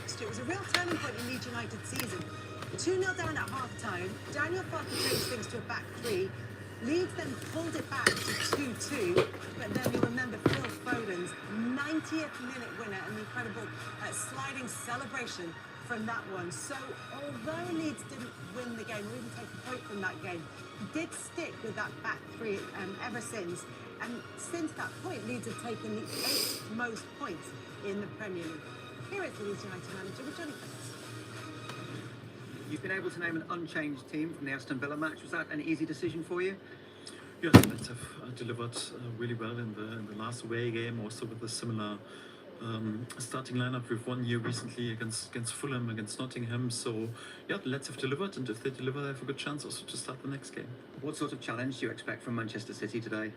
fixture. It was a real turning point in Leeds United's season. 2-0 down at half-time. Daniel Farke changed things to a back three. Leeds then pulled it back to 2-2, but then you remember Phil Foden's 90th minute winner and the incredible sliding celebration from that one. So although Leeds didn't win the game or even take a point from that game, he did stick with that back three ever since. And since that point, Leeds have taken the 8th most points in the Premier League. Here is the Leeds United manager with Johnny Phillips. You've been able to name an unchanged team from the Aston Villa match. Was that an easy decision for you? Yeah, Leeds have delivered really well in the last away game, also with a similar starting lineup. We've won here recently against Fulham, against Nottingham. So yeah, the Leeds have delivered, and if they deliver, they have a good chance also to start the next game. What sort of challenge do you expect from Manchester City today?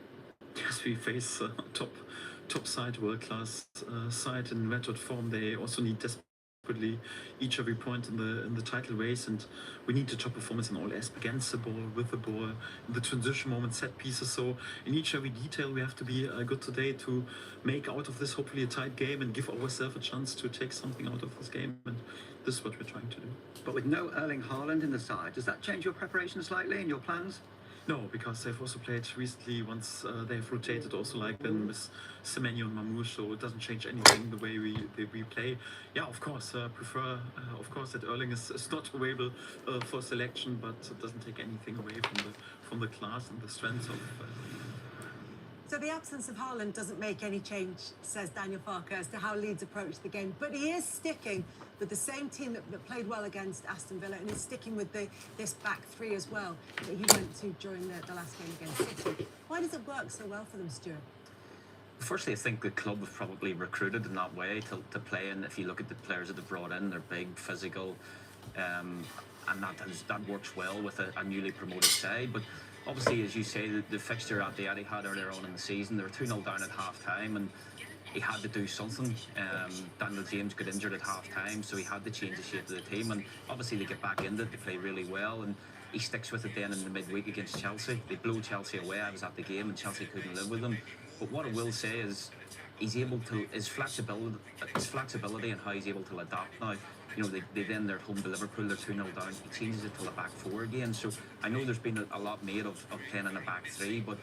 Yes, we face top side, world-class side in red-hot form. They also need desperately each every point in the title race, and we need the top performance in all aspects, against the ball, with the ball, in the transition moment, set pieces. So in each every detail we have to be good today to make out of this hopefully a tight game and give ourselves a chance to take something out of this game, and this is what we're trying to do. But with no Erling Haaland in the side, does that change your preparation slightly and your plans? No, because they've also played recently once they've rotated also like then with Semenyo and Mamouche, so it doesn't change anything the way we play. Yeah, of course, prefer of course that Erling is not available for selection, but it doesn't take anything away from the class and the strength of. So the absence of Haaland doesn't make any change, says Daniel Farke, as to how Leeds approach the game. But he is sticking with the same team that played well against Aston Villa, and he's sticking with this back three as well that he went to during the last game against City. Why does it work so well for them, Stuart? Firstly, I think the club have probably recruited in that way to play in. If you look at the players that they've brought in, they're big, physical, and that works well with a newly promoted side. But obviously, as you say, the fixture at the Etihad earlier on in the season, they were 2-0 down at half-time, and he had to do something. Daniel James got injured at half-time, so he had to change the shape of the team, and obviously they get back into it, they play really well, and he sticks with it then in the midweek against Chelsea. They blew Chelsea away. I was at the game, and Chelsea couldn't live with them. But what I will say is he's able to, his flexibility and how he's able to adapt now. You know, they then they're home to Liverpool, they're 2-0 down. He changes it to a back four again. So I know there's been a lot made of playing in a back three, but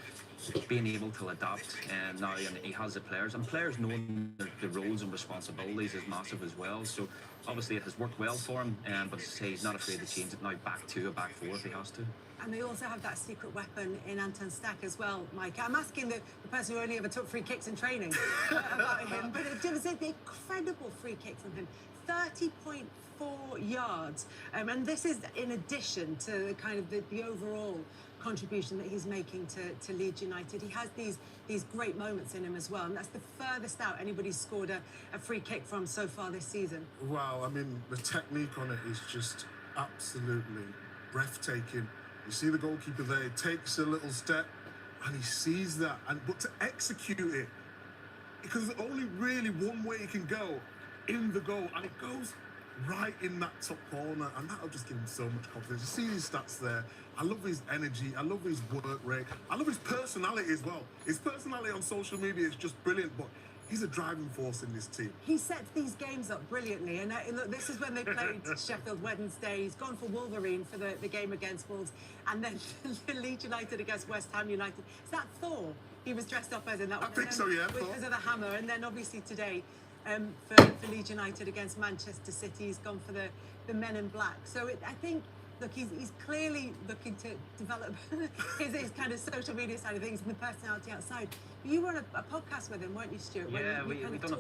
being able to adapt now, and he has the players, and players knowing the roles and responsibilities is massive as well. So obviously it has worked well for him, but as I say, he's not afraid to change it now back to a back four if he has to. And they also have that secret weapon in Anton Stack as well, Mike. I'm asking the person who only ever took free kicks in training about him, but it was the incredible free kick from him. 30.4 yards. And this is in addition to kind of the overall contribution that he's making to Leeds United. He has these great moments in him as well, and that's the furthest out anybody's scored a free kick from so far this season. Wow, I mean, the technique on it is just absolutely breathtaking. You see the goalkeeper there, he takes a little step and he sees that, but to execute it, because there's only really one way he can go, in the goal, and it goes right in that top corner, and that'll just give him so much confidence. You see his stats there. I love his energy, I love his work rate, I love his personality as well. His personality on social media is just brilliant, but he's a driving force in this team. He sets these games up brilliantly, and look, this is when they played Sheffield Wednesday. He's gone for Wolverine for the game against Wolves, and then Leeds United against West Ham United. Is that Thor he was dressed up as in that one? I think so, yeah. Because of the hammer, and then obviously today, for Leeds United against Manchester City, he's gone for the Men in Black. So I think, look, he's clearly looking to develop his kind of social media side of things and the personality outside. You were on a podcast with him, weren't you, Stuart? Yeah, we done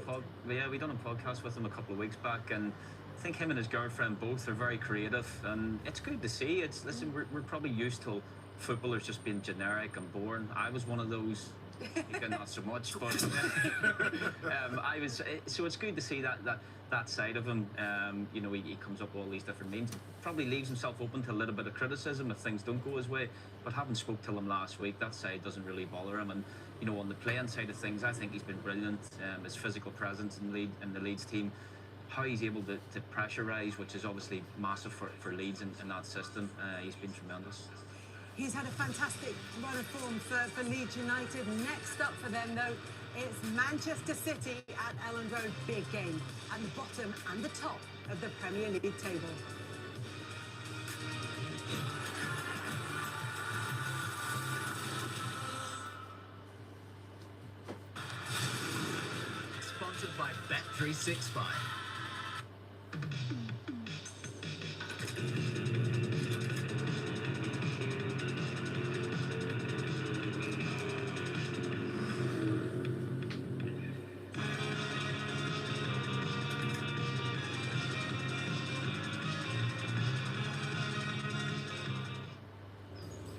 a podcast with him a couple of weeks back, and I think him and his girlfriend both are very creative, and it's good to see. Listen, we're probably used to footballers just being generic and boring. I was one of those. Not so much, but so it's good to see that side of him. You know, he comes up with all these different names, probably leaves himself open to a little bit of criticism if things don't go his way, but having spoke to him last week, that side doesn't really bother him. And you know, on the playing side of things, I think he's been brilliant. His physical presence in the Leeds team, how he's able to pressurise, which is obviously massive for Leeds in that system. He's been tremendous. He's had a fantastic run of form for Leeds United. Next up for them, though, It's Manchester City at Elland Road, big game, at the bottom and the top of the Premier League table. Sponsored by Bet365.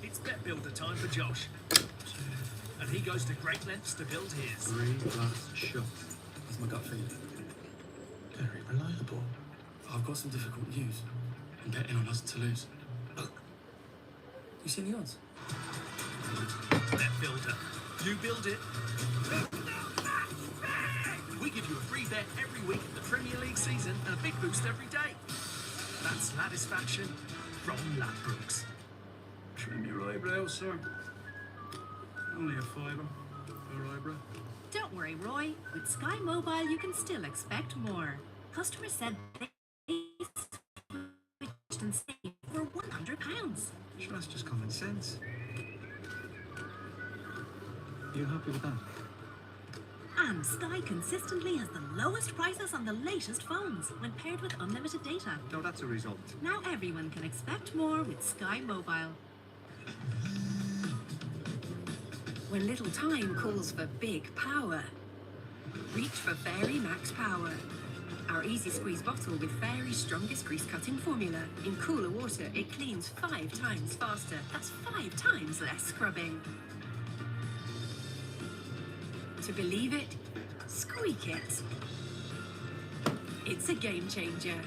It's Bet Builder time for Josh. And he goes to great lengths to build his. 3 glass shot. That's my gut feeling. Very reliable. I've got some difficult news. I'm betting on us to lose. You seen the odds? Bet Builder. You build it. We give you a free bet every week of the Premier League season and a big boost every day. That's Satisfaction from Ladbrokes. Trim your eyebrows, sir. Only a fiver per eyebrow. Don't worry, Roy. With Sky Mobile, you can still expect more. Customers said they switched and saved for £100. Sure, that's just common sense. You happy with that? And Sky consistently has the lowest prices on the latest phones when paired with unlimited data. No, that's a result. Now everyone can expect more with Sky Mobile. When little time calls for big power, reach for Fairy Max Power. Our easy squeeze bottle with Fairy's strongest grease cutting formula. In cooler water, it cleans 5 times faster. That's 5 times less scrubbing. To believe it, squeak it. It's a game changer.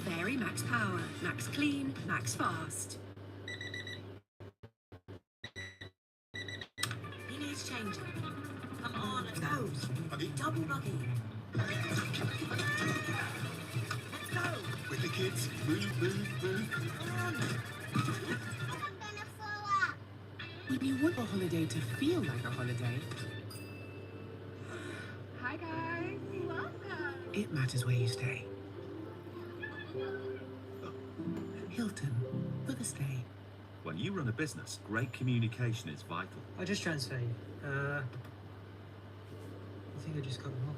Fairy Max Power. Max clean, max fast. He needs changing. Come on, let's go. Buggy? Double buggy. Let's go. With the kids. Move, move, move. When you want a holiday to feel like a holiday, Hi guys, welcome. it matters where you stay. Hilton, for the stay. When you run a business, great communication is vital. I'll just transfer you. I think I just cut them off.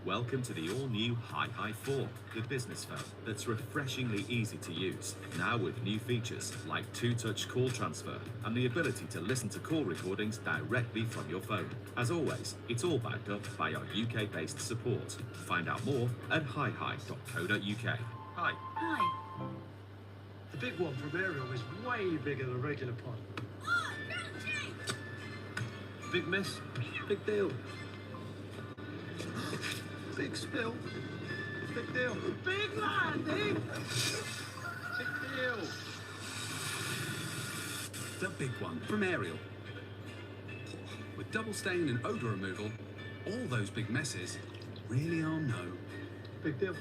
Welcome to the all-new Hi-Hi 4, the business phone that's refreshingly easy to use. Now with new features like 2-touch call transfer and the ability to listen to call recordings directly from your phone. As always, it's all backed up by our UK-based support. Find out more at hihi.co.uk. Hi. Hi. The big one from Ariel is way bigger than a regular pod. Oh, Reggie! Big miss, big deal. Big spill, big deal. Big landing, big deal. The big one from Ariel. With double stain and odour removal, all those big messes really are no. Big deal.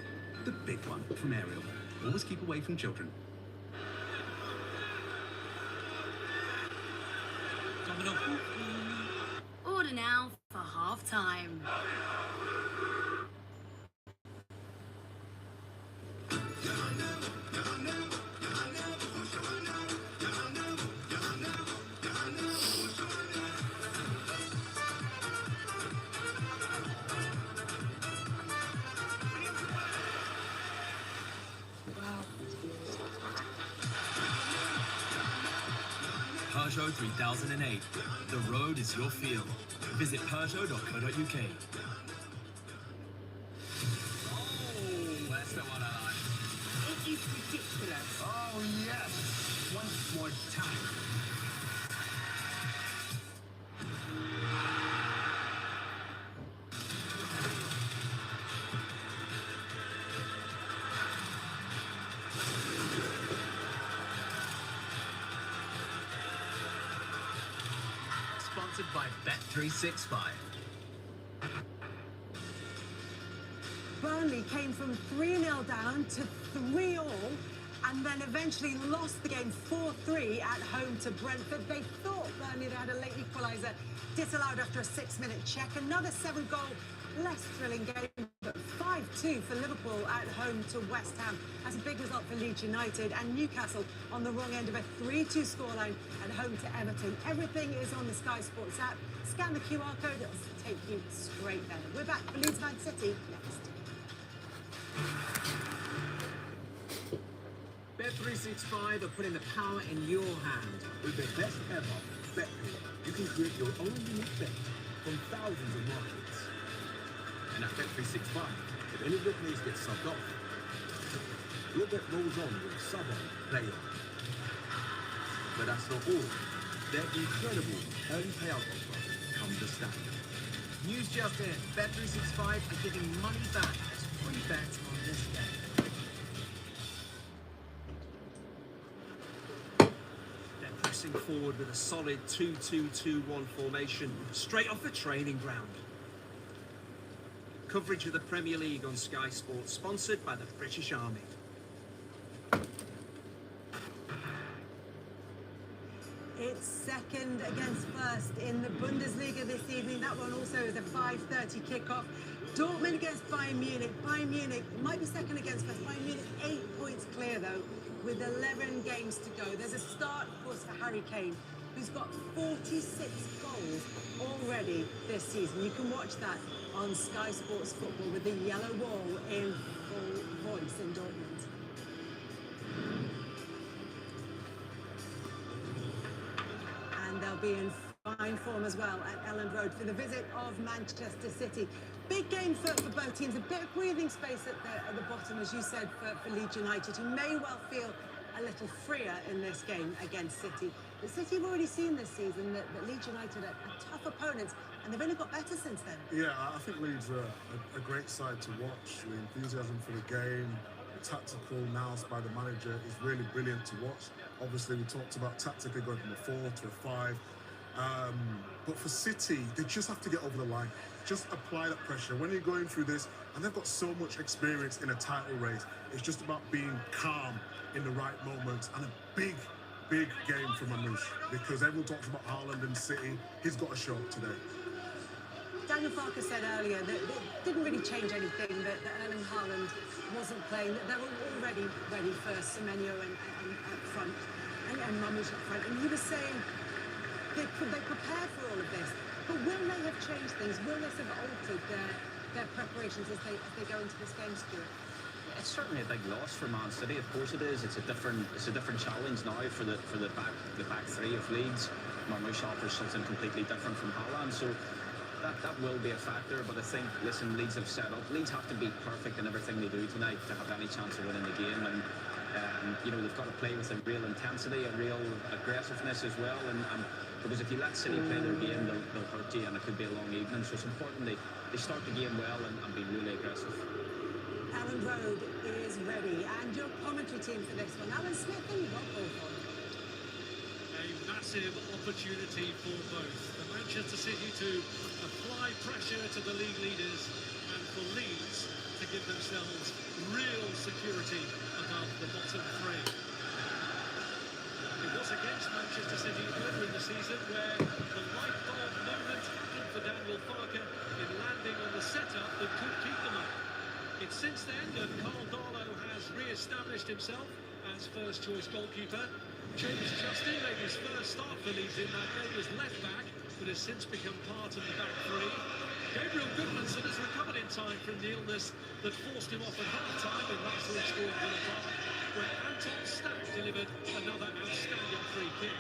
The big one from Ariel. Always keep away from children. Order now for half time. Peugeot 3008. The road is your field. Visit Peugeot.co.uk. Oh, that's the one I like. It is ridiculous. Oh, yes. One more time. Sponsored by Bet365. Burnley came from 3-0 down to 3-all and then eventually lost the game 4-3 at home to Brentford. They thought Burnley they had a late equaliser, disallowed after a 6-minute check. Another 7-goal, less thrilling game, but 5-2 for Liverpool at home to West Ham. That's a big result for Leeds United, and Newcastle on the wrong end of a 3-2 scoreline at home to Everton. Everything is on the Sky Sports app. Scan the QR code, it'll take you straight there. We're back for Leeds Man City next. Bet365 are putting the power in your hand. With the best ever bet pool, you can create your own unique bet from thousands of markets. And at Bet365, if any of your players get subbed off, your bet rolls on with sub on, play on. But that's not all. Their incredible early payout offer comes the standard. News just in. Bet365 are giving money back as free bets on this game. They're pressing forward with a solid 2-2-2-1 formation straight off the training ground. Coverage of the Premier League on Sky Sports, sponsored by the British Army. It's second against first in the Bundesliga this evening. That one also is a 5:30 kickoff. Dortmund against Bayern Munich. Bayern Munich might be second against first. Bayern Munich 8 points clear though, with 11 games to go. There's a start, of course, for Harry Kane, who's got 46 goals already this season. You can watch that on Sky Sports Football with the yellow wall in full voice in Dortmund. And they'll be in fine form as well at Elland Road for the visit of Manchester City. Big game for both teams, a bit of breathing space at the bottom, as you said, for Leeds United, who may well feel a little freer in this game against City. But City have already seen this season that Leeds United are tough opponents, and they've only got better since then. Yeah, I think Leeds are a great side to watch. The enthusiasm for the game, the tactical nous by the manager is really brilliant to watch. Obviously, we talked about tactically going from a 4 to a 5. But for City, they just have to get over the line. Just apply that pressure. When you're going through this, and they've got so much experience in a title race, it's just about being calm in the right moments. And a big game for Mamouche, because everyone talks about Haaland and City. He's got a show today. Daniel Farke said earlier that it didn't really change anything, that Erling Haaland wasn't playing, that they were already ready for Semenyo and up front, and Mamouche up front. And he was saying they prepared for all of this. But will they have changed things? Will this have altered their preparations as they go into this game, Stuart? It's certainly a big loss for Man City. Of course it is. It's a different challenge now for the back three of Leeds. Mamouche offers something completely different from Haaland, so that will be a factor. But I think, listen, Leeds have set up. Leeds have to be perfect in everything they do tonight to have any chance of winning the game, and you know, they've got to play with a real intensity, a real aggressiveness as well, and because if you let City play their game, they'll hurt you, and it could be a long evening. So it's important they start the game well and be really aggressive. Elland Road is ready, and your commentary team for this one, Alan Smith and Rob Bullford. A massive opportunity for both. For Manchester City to apply pressure to the league leaders, and for Leeds to give themselves real security above the bottom three. It was against Manchester City earlier in the season where the light bulb moment happened for Daniel Farke in landing on the setup that could keep them up. It's since then that Carl Darlow has re-established himself as first-choice goalkeeper. James Justin made his first start for Leeds in that game as left-back, but has since become part of the back three. Gabriel Goodmanson has recovered in time from the illness that forced him off at half-time in last week's game at Villa Park, when Anton Stack delivered another outstanding free kick.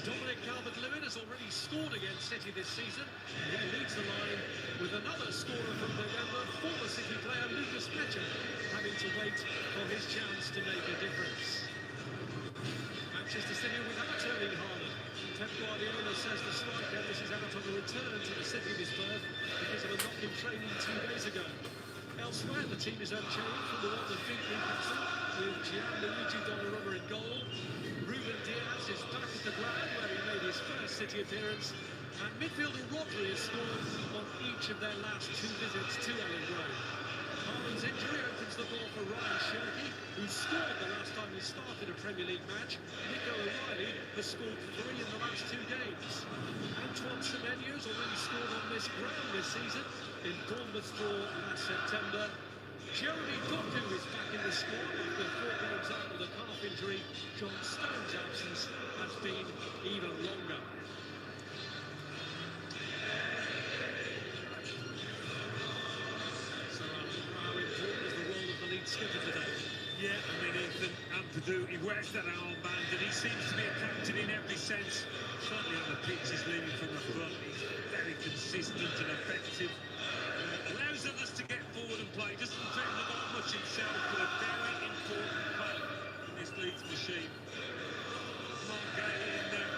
Dominic Calvert-Lewin has already scored against City this season, and he leads the line with another scorer from November, former City player Lucas Fletcher, having to wait for his chance to make a difference. Manchester City without Erling Haaland. Pep Guardiola says the striker misses out on the return to the city of his birth because of a knock in training 2 days ago. Elsewhere, the team is unchanged from the one that beat Newcastle, with Gianluigi Donnarumma in goal. Ruben Diaz is back at the ground where he made his first City appearance, and midfielder Rodri has scored on each of their last 2 visits to Elland Road. Haaland's injury opens the door for Ryan Cherki, who scored the last time he started a Premier League match. Nico O'Reilly has scored 3 in the last 2 games. Antoine Semenyo's already scored on this ground this season in Bournemouth's draw last September. Jeremy Doku is back in the squad after 4 games out with a calf injury. John Stone's absence has been even longer. So how important is the role of the lead skipper today? Yeah, I mean, Ethan Ampadu, he wears that armband and he seems to be a captain in every sense. Certainly on the pitch, he's leading from the front. He's very consistent and effective. Allows others to get forward and play. Doesn't threaten the ball much himself, but a very important player in this Leeds machine. Mark Gay in there.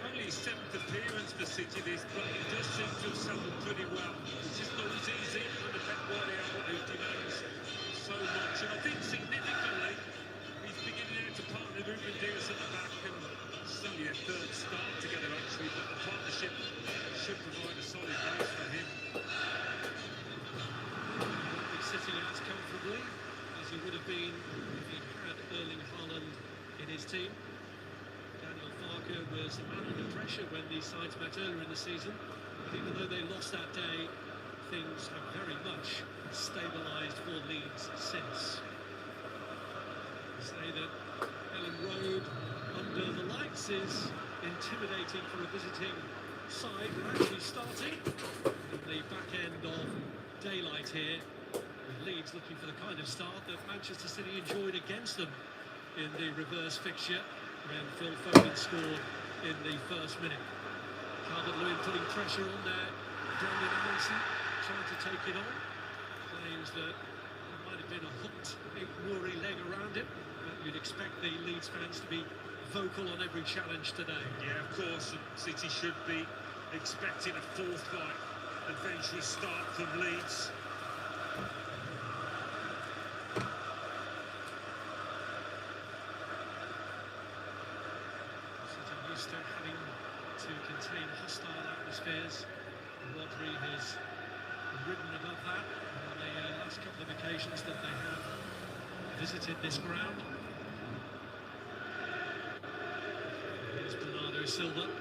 Only his 7th appearance for City this, but he does seem to have settled pretty well. It's just not as easy under Pep Guardiola, who demands so much. And I think significantly, he's beginning now to partner Ruben Dias at the back, and it's only a 3rd start together actually, but the partnership should provide a solid base for him. Sitting as comfortably as he would have been if he had Erling Haaland in his team. Daniel Farke was the man under pressure when these sides met earlier in the season. But even though they lost that day, things have very much stabilised for Leeds since. Say that Ellen Road under the lights is intimidating for a visiting side. We're actually starting in the back end of daylight here, with Leeds looking for the kind of start that Manchester City enjoyed against them in the reverse fixture when Phil Foden scored in the 1st minute. Calvert-Lewin putting pressure on there. Brendan Aronson trying to take it on. Claims that there might have been a hooked Aït-Nouri leg around him. But you'd expect the Leeds fans to be vocal on every challenge today. Yeah, of course, City should be expecting a forthright, adventurous start from Leeds. Used to having to contain hostile atmospheres. Rodri has ridden above that on the last couple of occasions that they have visited this ground. Here's Bernardo Silva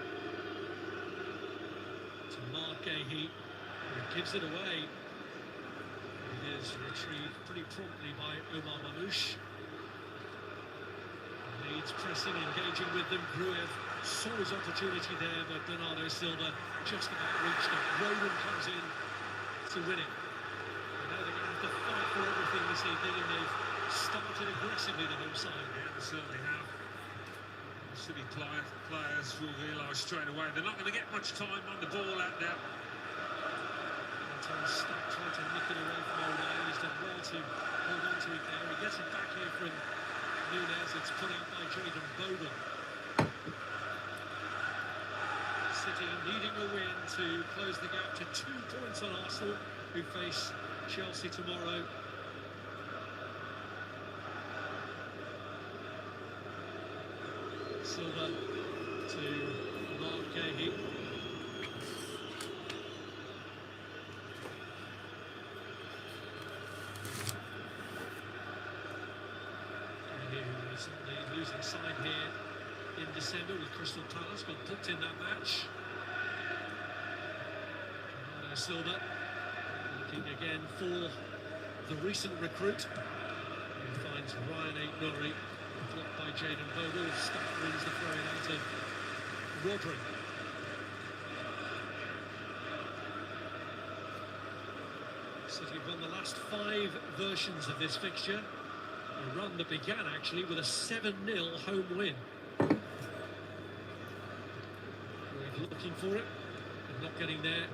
to Mark Gahey, who gives it away. It is retrieved pretty promptly by Omar Mamouche. Leeds pressing, engaging with them. Gruev saw his opportunity there, but Bernardo Silva just about reached it. Roden comes in to win it. I know they're going to have to fight for everything this evening, and they've started aggressively, the home side. Yeah, they certainly have. City players will realise straight away they're not going to get much time on the ball out there. Anton Stack trying to nip it away from O'Reilly. He's done well to hold on to it there. He gets it back here from Nunes. It's put out by Jayden Bogle. City needing a win to close the gap to 2 points on Arsenal, who face Chelsea tomorrow. Silva to Mark Gahey. Who was on the losing side here in December with Crystal Palace, got booked in that match. Bernardo Silva looking again for the recent recruit, who finds Ryan Aït-Nouri, blocked by Jayden Bogle. Stack wins the throw out of Rodri. City have won the last 5 versions of this fixture. A run that began actually with a 7-0 home win. We're looking for it, but not getting there.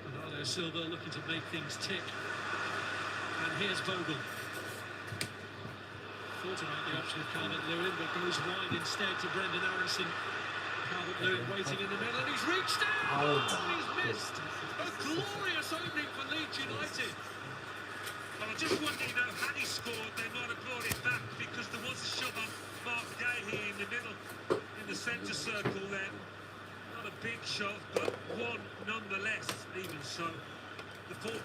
Bernardo Silva looking to make things tick. And here's Bogle. Thought about the option of Calvert-Lewin, but goes wide instead to Brendan Aronson. Calvert-Lewin waiting in the middle, and he's reached out! And he's missed! A glorious opening for Leeds United. Well, I just wonder, had he scored, they might have brought it back, because there was a shot on Mark Gahey in the middle, in the centre circle then. Not a big shot, but one nonetheless, even so. The ball...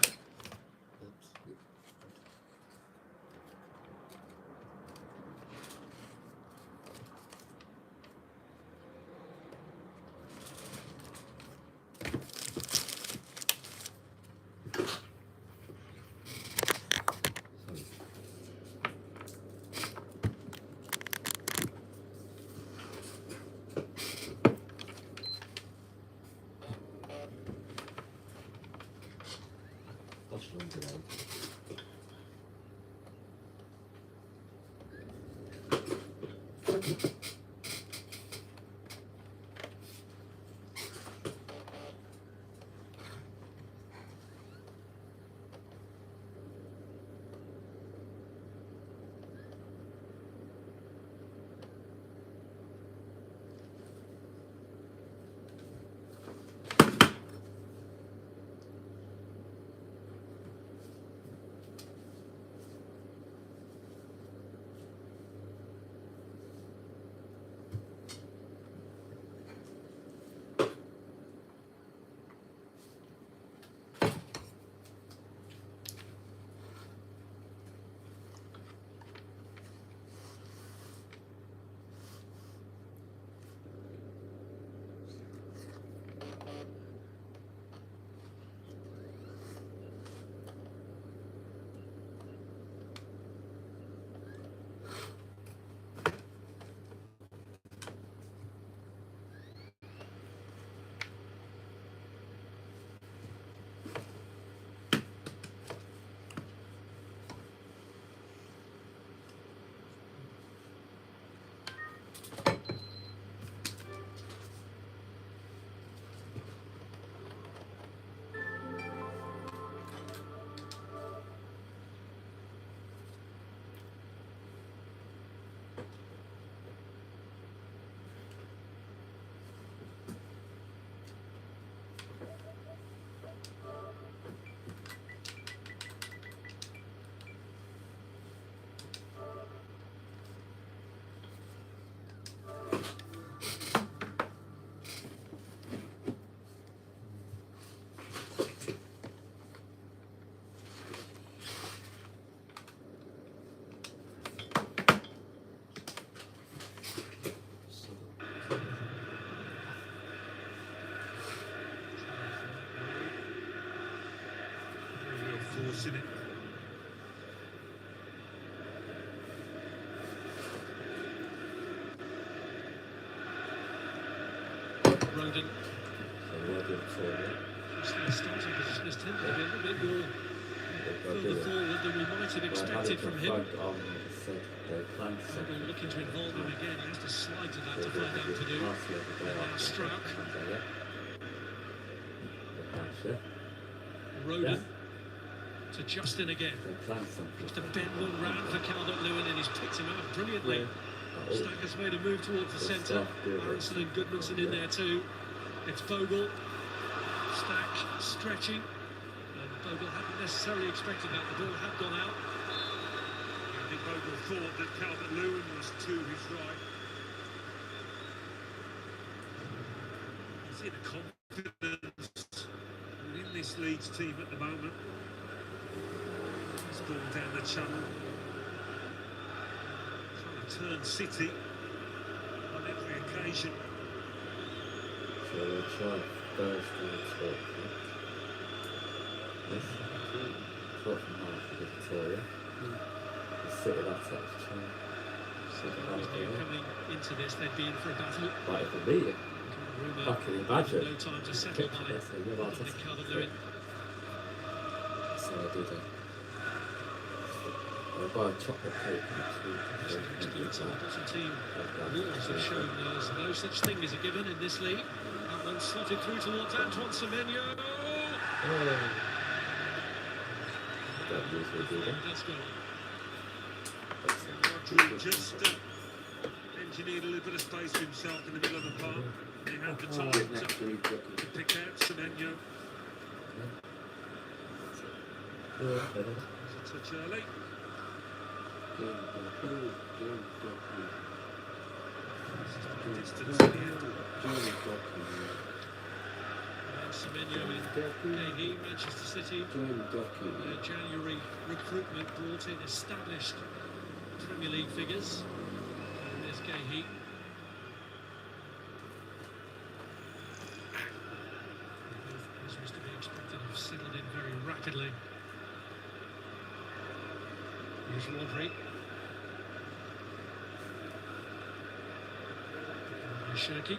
force in it. Roden. The starting position has tended to be a little bit more further forward than we might have expected from him. Vogel looking to involve him again. He has to slide to that to find out to do. And now Struck. Roden to Justin again. Just a bent one round for Calvert-Lewin, and he's picked him out brilliantly. Stack has made a move towards the centre. Aronson and Goodmanson in there too. It's Vogel. Stack stretching. And Vogel hadn't necessarily expected that. The ball had gone out. I think Vogel thought that Calvert-Lewin was to his right. You see the confidence within this Leeds team at the moment. It's ball down the channel. Trying to turn City on every occasion. So we'll try first and top. Yes. 12 and a half for Victoria. The City that touch. Coming into this, they'd be in for a battle. Right, if they beat it. Back in the Badger. No time to settle on it. Calvert-Lewin. So I do that. I'll buy a chocolate cake next week. The bottom team rules have shown there's no such thing as a given in this league. That one slotted through towards Antoine Semenyo. That's gone. Rodri just engineered a little bit of space for himself in the middle of the park. He had the time to pick out Semenyo. It's a touch early. Distance here. Semenyo in Gay, Manchester City. January recruitment brought in established Premier League figures. And there's Gay. As was to be expected, have settled in very rapidly. Here's Rodri. Shirky.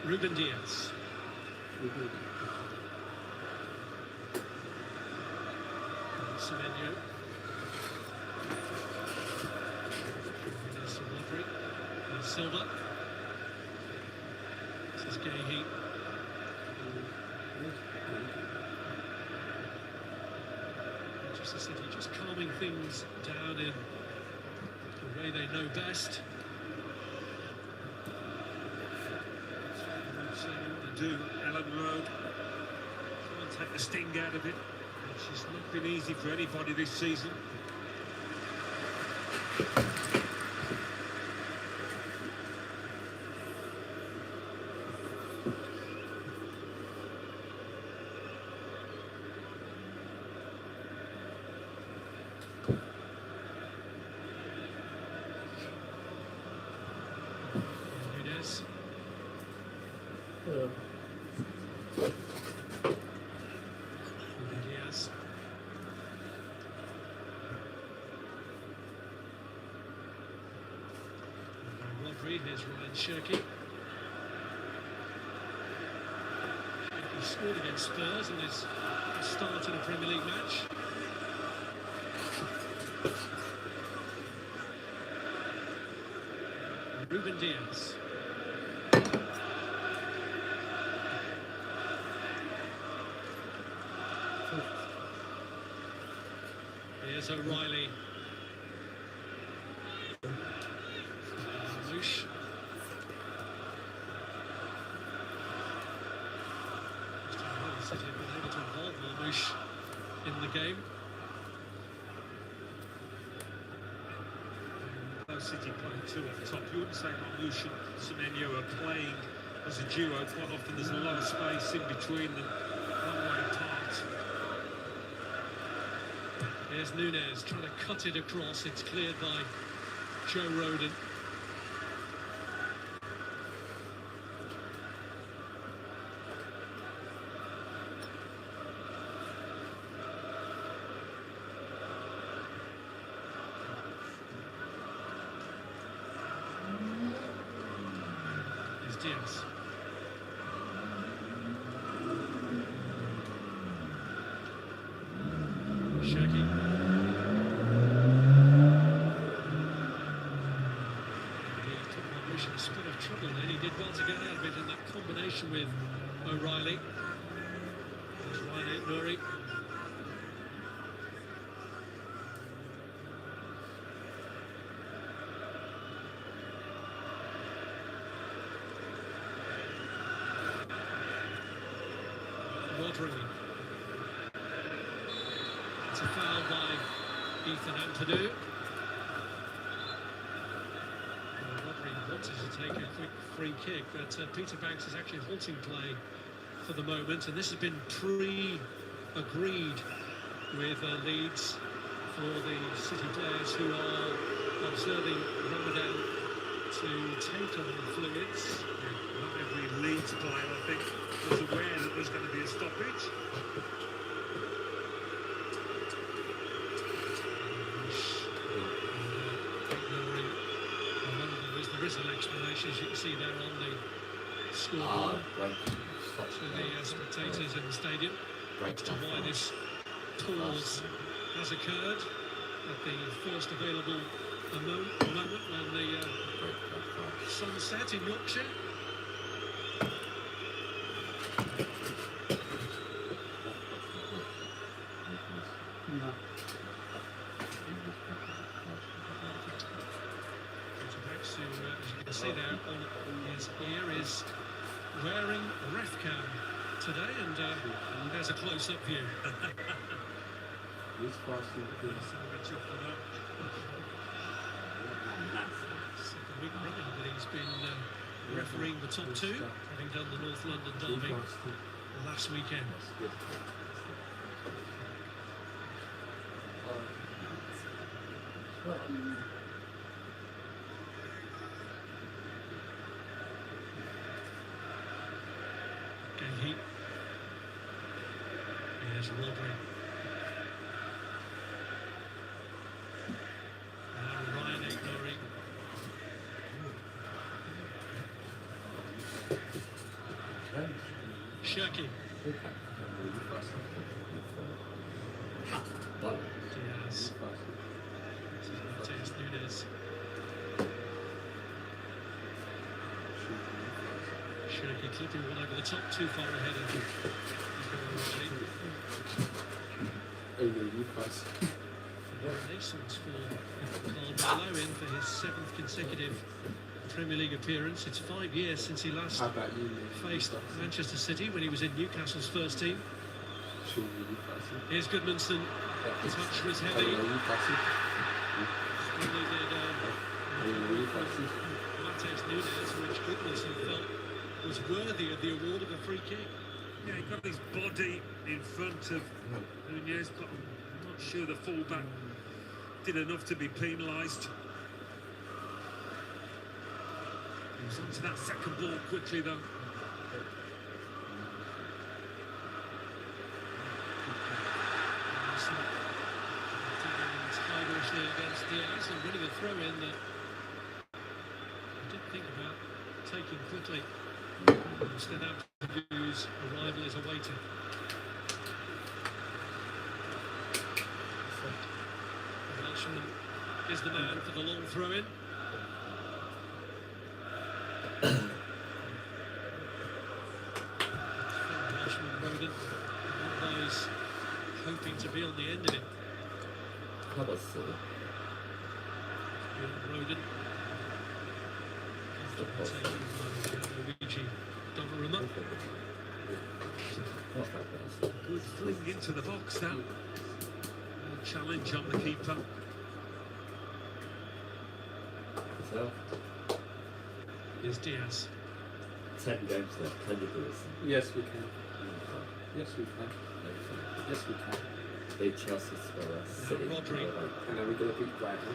Ruben Diaz. Semenyo. There's Rodri. There's Silva. This is Gahey. Manchester City just calming things down in the way they know best. So what to do, Ellen Road. Try and take the sting out of it. Which has not been easy for anybody this season. Nunez. Ruben Diaz. Rodri, here's Ryan Shirky. He scored against Spurs in his start in a Premier League match. Ruben Diaz. Here's O'Reilly. Marmoush. City have been able to involve Marmoush in the game. Both City playing two at the top. You wouldn't say Marmoush and Semenyo are playing as a duo. Quite often there's a lot of space in between them, one way apart. Here's Nunez trying to cut it across. It's cleared by Joe Rodon. Here's Diaz. Shirky. A spit of trouble then. He did well to get out of it in that combination with O'Reilly. There's Ryan Nuri. Rodri. It's a foul by Ethan Ampadu. Wanted to take a quick free kick, but Peter Banks is actually halting play for the moment, and this has been pre-agreed with Leeds for the City players who are observing Ramadan to take on the fluids. Yeah, not every Leeds player, I think, was aware that there's going to be a stoppage. There is an explanation, as you can see there on the scoreboard, to the spectators in the stadium, as to why this pause has occurred at the first available moment when the sun set in Yorkshire. Who, as you can see there on his ear, is wearing a ref cam today, and there's a close-up view. Second week running that he's been refereeing the top two, having done the North London derby last weekend. Gahey. Here's Rodri. Now Ryan Ignoring. Shirky. Diaz. Mateus Nunes. Shirky clipping one over the top, too far ahead of Renaissance for Carl in for his 7th consecutive Premier League appearance. It's 5 years since he last faced Manchester City when he was in Newcastle's first team. Here's Goodmanson. The touch was heavy. Mateus Nunes, which Goodmanson felt was worthy of the award of a free kick. Yeah, he got his body in front of Nunez, but I'm not sure the fullback did enough to be penalised. He was onto that second ball quickly though. Against Diaz and winning a throw-in that I did think about taking quickly. Instead of use arrival as a waiter. Welshman is the man for the long throw-in. Welshman Roden, one of those hoping to be on the end of it. Roden. Luigi Donnarumma. Good fling into the box that. Challenge on the keeper. So, here's Diaz. 10 games left, can you do this? Yes, we can. Yes, we can. Yes, we can. Beat Chelsea, Spurs, City. Rodri. And then we're going to beat Brighton.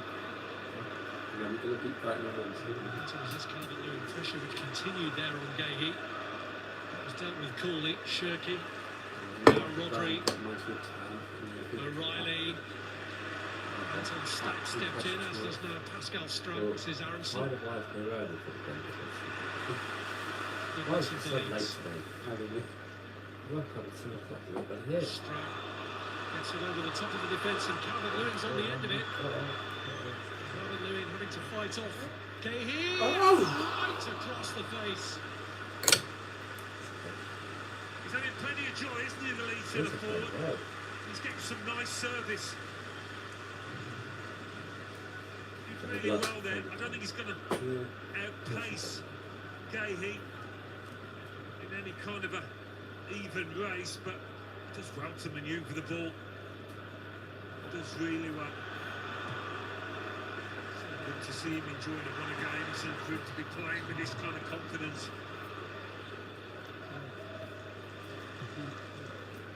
And then we're going to beat Brighton on Wednesday. So was this Calvert-Lewin pressure which continued there on Gahey. It was dealt with coolly. Shirky. Now Rodri. O'Reilly. Anton Stack stepped in, as does now Pascal Strunk. This is Aronson. Goodmanson for Leeds. Strunk gets it over the top of the defence, and Calvert-Lewin's on the end of it. Calvert-Lewin having to fight off Gahey. Right across the face. He's having plenty of joy, isn't he, the Leeds centre forward? He's getting some nice service. Did really well there. I don't think he's going to outpace Gahey in any kind of a even race, but does well to manoeuvre the ball. Does really well. So good to see him enjoying it one again. It's so good to be playing with this kind of confidence.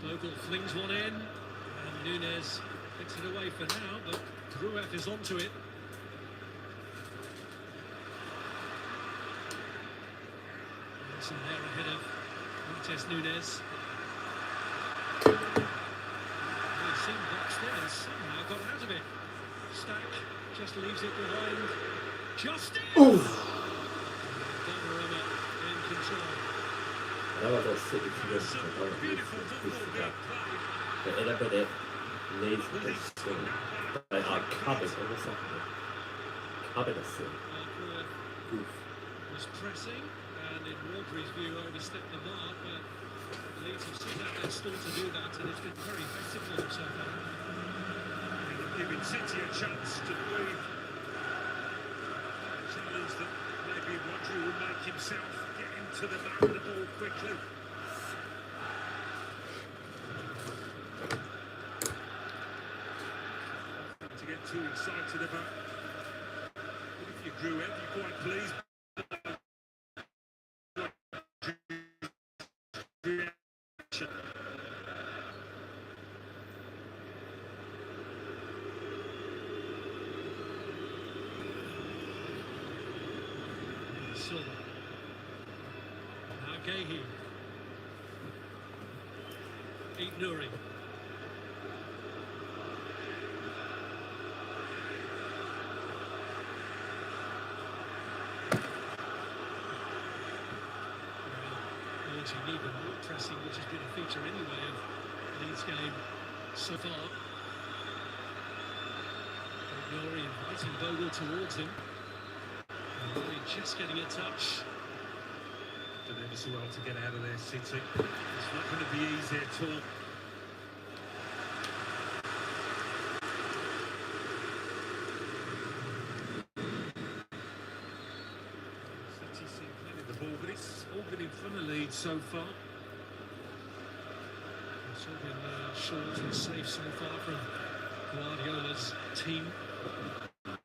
Bogle flings one in, and Nunes picks it away for now, but Grueff is onto it. Anderson there ahead of Mateus Nunes. We've seen boxed in and somehow got out of it. Stack just leaves it behind. Justin! Donnarumma in control. That was a City to but in a minute, Leeds with this swing. They are cabin on the second. Cabin a swing. Was pressing, and in Rodri's view, overstepped the mark, but Leeds have seen out their stall to do that, and it's been very effective for them so far. Giving City a chance to breathe. A challenge that maybe Rodri will make himself get into the back of the ball quickly. To get too excited about. But if you grew it, you're quite pleased. Silva. Now Gahey. Eat Nuri. obviously need the more pressing, which has been a feature anyway of Leeds' game so far. Ignore inviting Bogle towards him. Ignore just getting a touch. Done ever so well to get out of there, City. It's not going to be easy at all. City seem plenty of the ball, but it's all been in front of Leeds so far. It's all been short and safe so far from Guardiola's team. And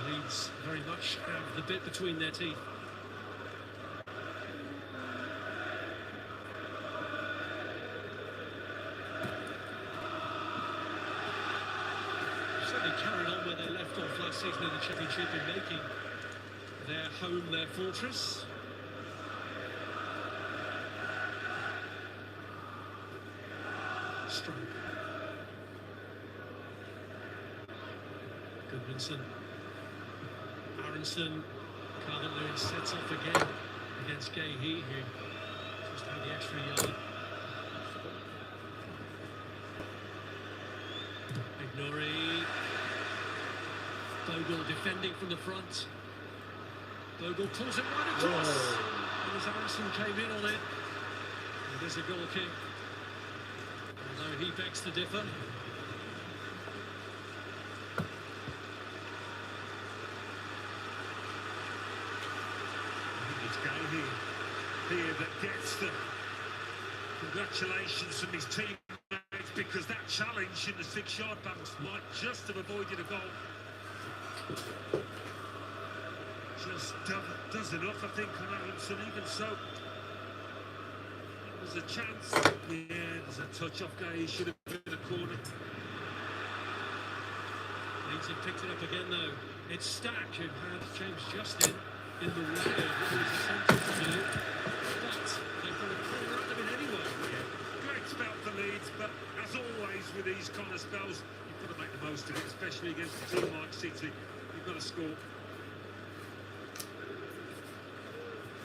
Leeds very much have the bit between their teeth. Certainly carried on where they left off last season in the Championship in making their home their fortress. Stroke. Goodmanson. Aronson. Calvert-Lewin sets off again against Gahey, who just had the extra yard. Ignore. Bogle defending from the front. Bogle pulls it right across. And as Aronson came in on it, it is a goal kick. Although he begs to differ. I think it's Gahey here that gets the congratulations from his teammates, because that challenge in the 6-yard box might just have avoided a goal. Just does enough, I think, on Aronson. Even so, there's a chance. Yeah, there's a touch off Gahey. Should have been a corner. Leeds have picked it up again, though. It's Stack who had James Justin in the way of what he was attempting to do. But they've got a corner out of it anyway. Yeah. Great spell for Leeds, but as always with these kind of spells, you've got to make the most of it, especially against a team like City. You've got to score.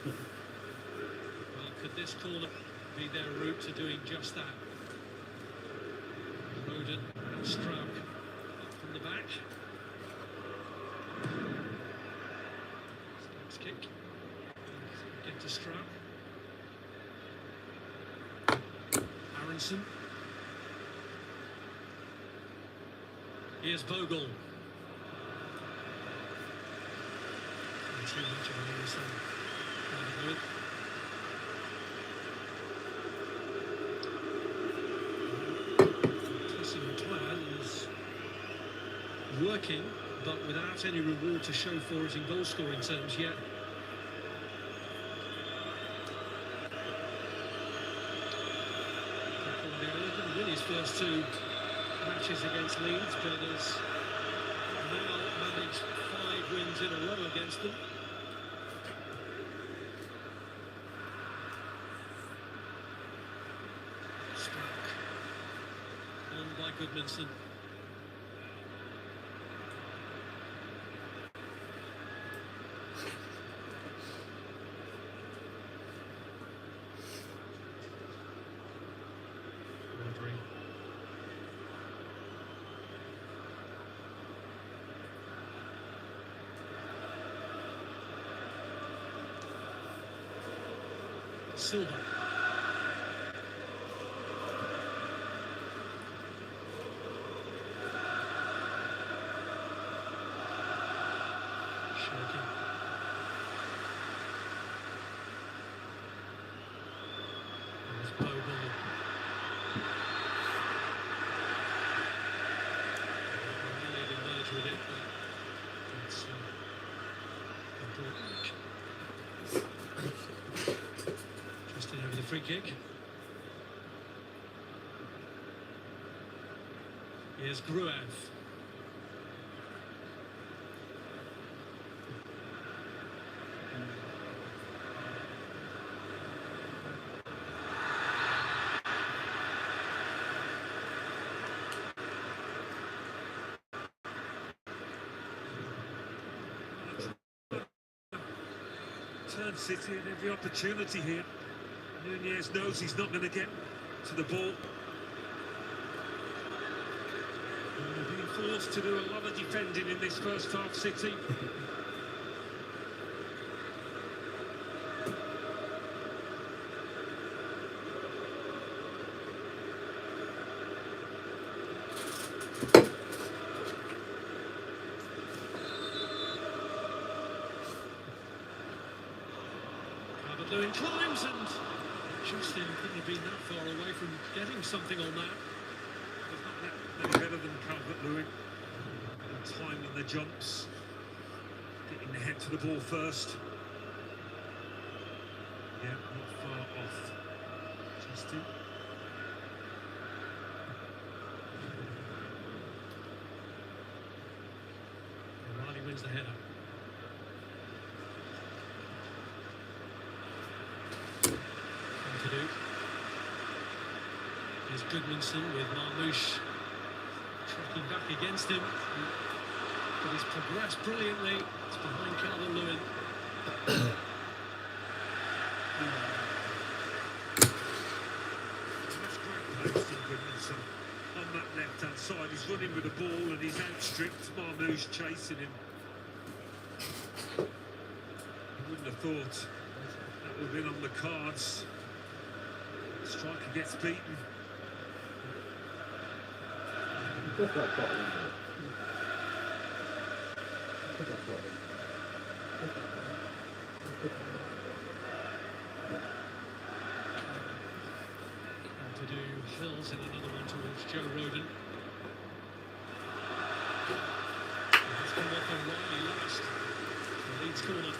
Well, could this corner be their route to doing just that? Roden and Stroke up from the back. Stokes kick. Get to Stroke. Aronson. Here's Bogle. And too much of an Aronson. Pressing plan is working, but without any reward to show for it in goal scoring terms yet. Guardiola didn't win his first 2 matches against Leeds, but has now managed 5 wins in a row against them. By Goodmanson. Rodri. Silva. Justin over the free kick. Here's Gruev. Turn City had every opportunity here. Nunez knows he's not going to get to the ball. And they're being forced to do a lot of defending in this first half, City. Lewin climbs, and Justin couldn't have been that far away from getting something on that. There's not that many better than Calvert-Lewin. Timing the jumps, getting the head to the ball first. Yeah, not far off. Justin. Riley wins the header. To do. There's Goodmanson with Marmouche tracking back against him, but he's progressed brilliantly. It's behind Calvert-Lewin. That's great post from Goodmanson on that left-hand side. He's running with the ball and he's outstripped. Marmouche chasing him. I wouldn't have thought that would have been on the cards. Striker gets beaten. To do Hills in another one towards Joe Roden. He's come off on Riley last. The Leeds corner.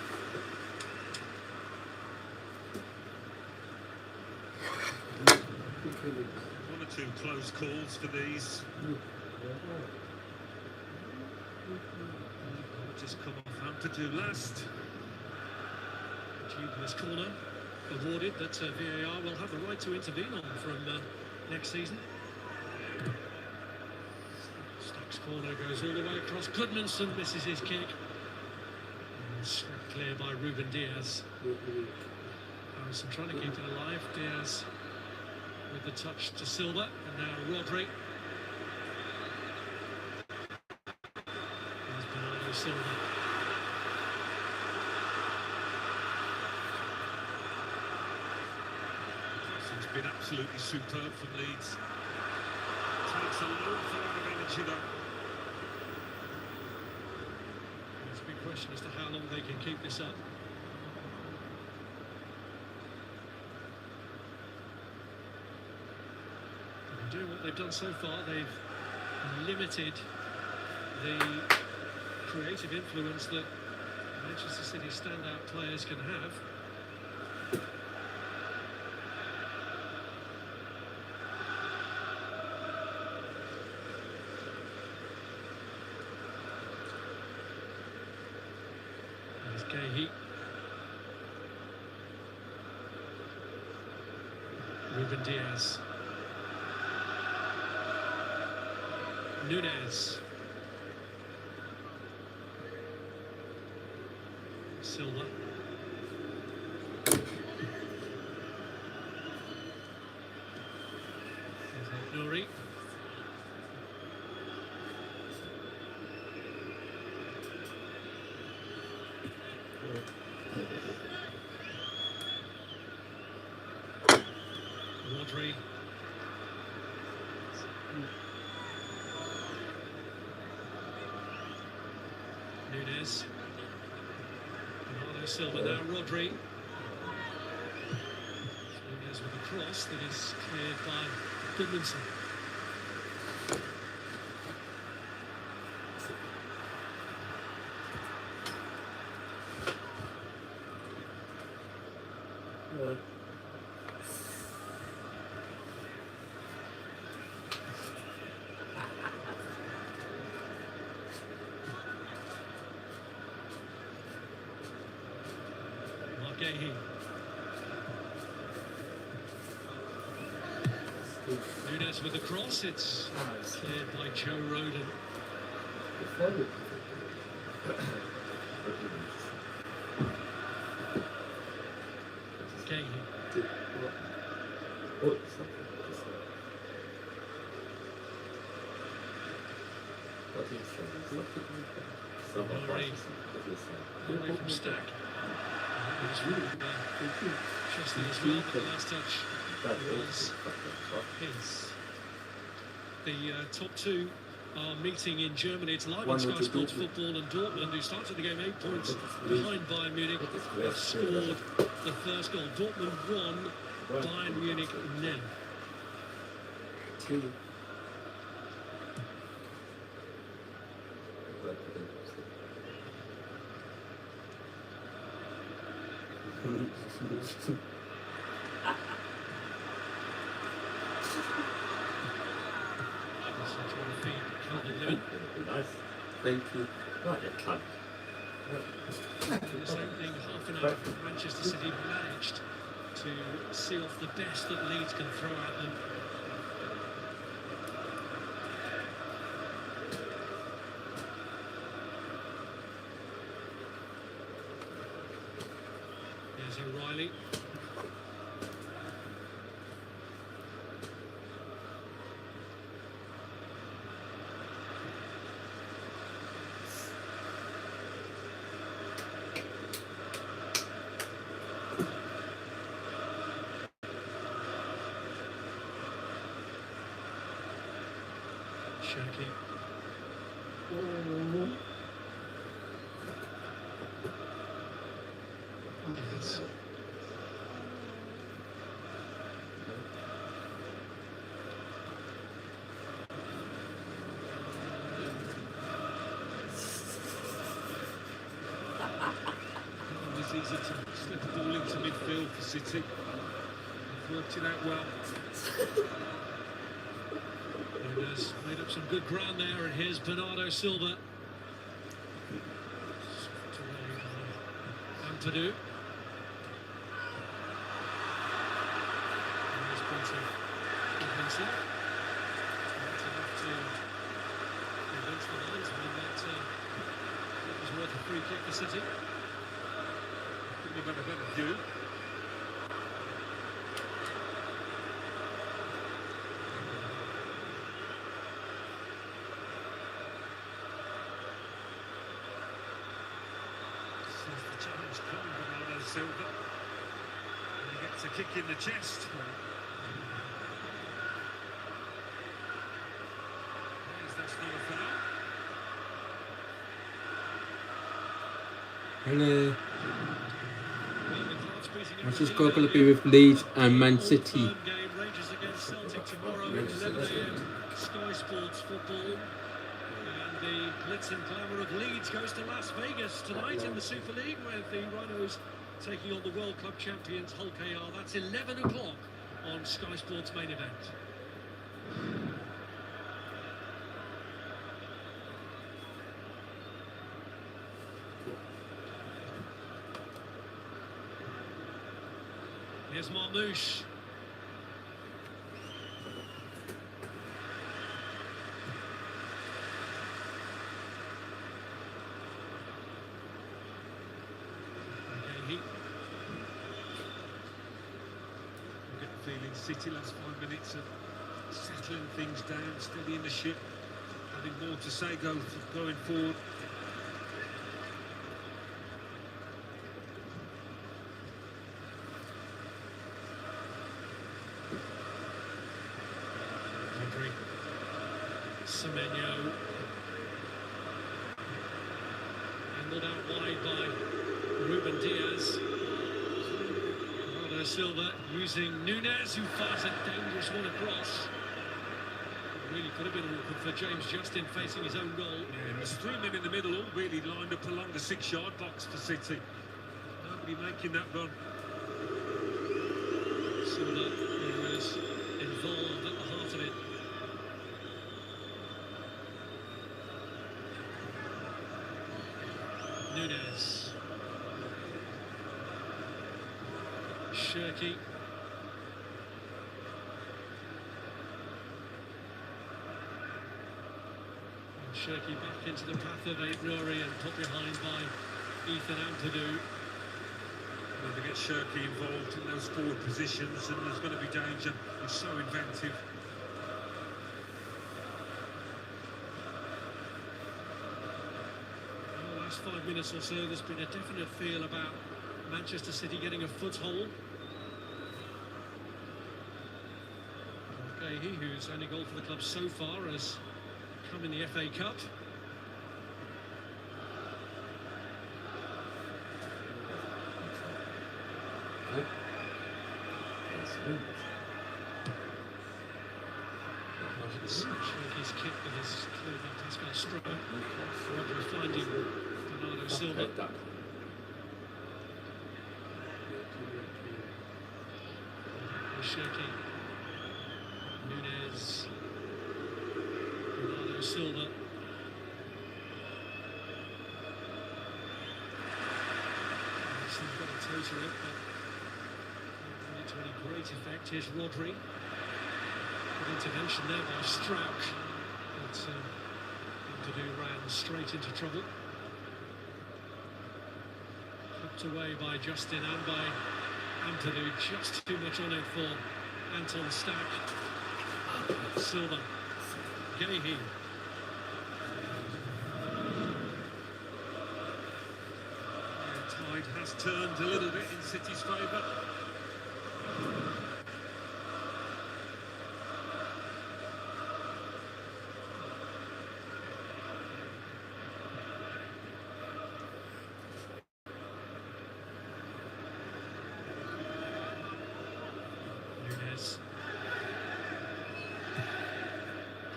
One or two close calls for these. Just come off Ampadu last. Dubious corner awarded that VAR will have the right to intervene on from next season. Stock's corner goes all the way across. Goodmanson misses his kick. And swept clear by Ruben Diaz. Harrison trying to keep it alive. Diaz with the touch to Silva, and now Rodri. There's Bernardo Silva. It's been absolutely superb from Leeds. Takes a lot of energy though. There's a big question as to how long they can keep this up. Doing what they've done so far, they've limited the creative influence that Manchester City's standout players can have. There's Gahey. Ruben Diaz. Nunez. Silva. Nuri. Rodri. Nunez. Bernardo Silva now, Rodri. Nunez with a cross that is cleared by Goodmanson. Gahey. Nunez with the cross, it's cleared by Joe Roden. Murray away from Stack. Chesney as well, but the last touch was his. The top two are meeting in Germany. It's live on Sky Sports Football, and Dortmund, who started the game 8 points behind Bayern Munich, have scored the first goal. Dortmund 1, Bayern Munich 0. Nice. Thank you. Right, you cunt. This opening half an hour, Manchester City managed to see off the best that Leeds can throw at them. Here's O'Reilly. Shaki. Yes. It's easy to slip the ball into midfield for City. They've worked it out well. Nunes made up some good ground there, and here's Bernardo Silva. Ampadu. There's Peter Goodmanson. Enough to convince the linesman that was worth a free kick for City. Couldn't have had a better view. The challenge from Bernardo Silva. And he gets a kick in the chest. That's not a foul. Hello. What's the score going to be with Leeds and Man City? Game Rangers against Celtic tomorrow at 11 AM. Sky Sports Football. And the glitz and glamour of Leeds goes to Las Vegas tonight in the Super League, where the Rhinos taking on the World Club champions Hull KR. That's 11 o'clock on Sky Sports main event. Here's Marmouche. Feeling City last 5 minutes of settling things down, steadying the ship, having more to say going forward. Rodri, Semenyo, angled out wide by Ruben Diaz. Silva using Nunes, who fires a dangerous one across. It really could have been awkward for James Justin facing his own goal. Yeah, there's 3 men in the middle, all really lined up along the 6-yard box for City. Nobody making that run. Silva, who was involved at the heart of it. Nunes. Shirky. And Shirky back into the path of Rory and put behind by Ethan Ampadu. Well, they get Shirky involved in those forward positions, and there's going to be danger. He's so inventive. 5 minutes or so, there's been a definite feel about Manchester City getting a foothold. Gahey, whose only goal for the club so far has come in the FA Cup. Shaky's kick that is cleared by Pascal Strucker. Rodri finding Bernardo Silva. Shaky. Nunez. Bernardo Silva. He's got a toe to it, but not to any great effect. Here's Rodri. Good intervention there by Strauch. But Ampadu ran straight into trouble. Hooked away by Justin and by Ampadu. Just too much on it for Anton Stack. Silva. Gahey. The tide has turned a little bit in City's favour. Nunez.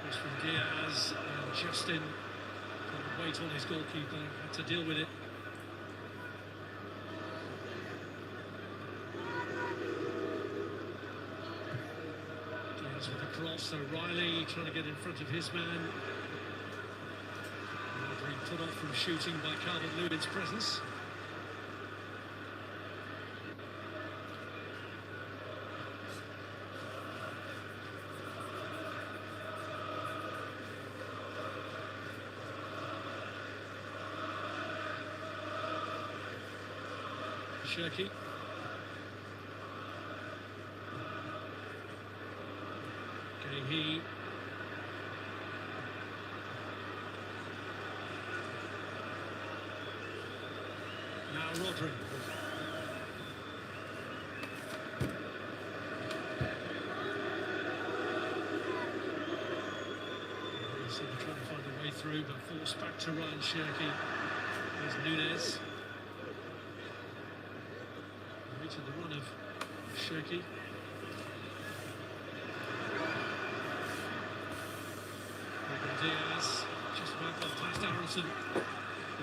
Cross from Diaz, and Justin got weight on his goalkeeper, had to deal with it. Diaz with a cross, so Riley trying to get in front of his man. Rodri put off from shooting by Calvert-Lewin's presence. Shaky. Gahey. Now Rodri. Silva trying to find a way through, but forced back to Ryan Cherki. There's Nunez. To the run of Cherki. Diaz just about got past Aronson.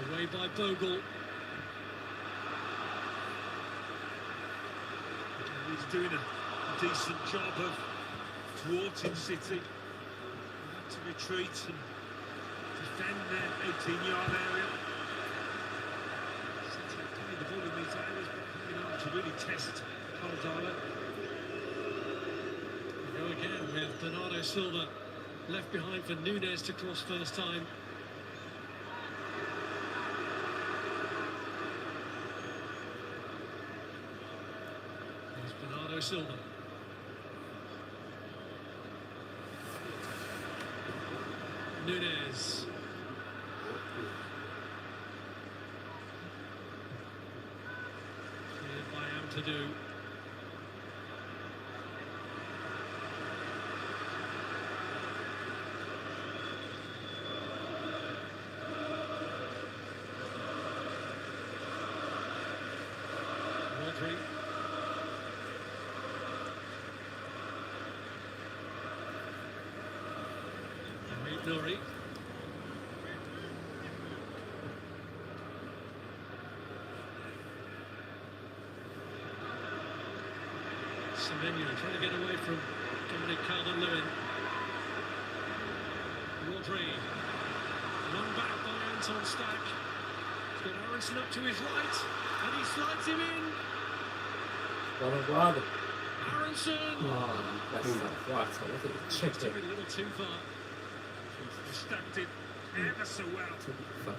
Away by Bogle. He's doing a decent job of thwarting City. They have to retreat and defend their 18-yard area. City are playing the ball in these areas, but to really test Caldala. We go again with Bernardo Silva left behind for Nunez to cross first time. There's Bernardo Silva. Nunez. To do. Rodri. Nuri. Semenyo trying to get away from Dominic Calvert-Lewin. Rodri. Run back by Anton Stack. He's got Aronson up to his right, and he slides him in. Aronson! Oh, that's right. I wasn't checking. A little too far. He stacked it ever so well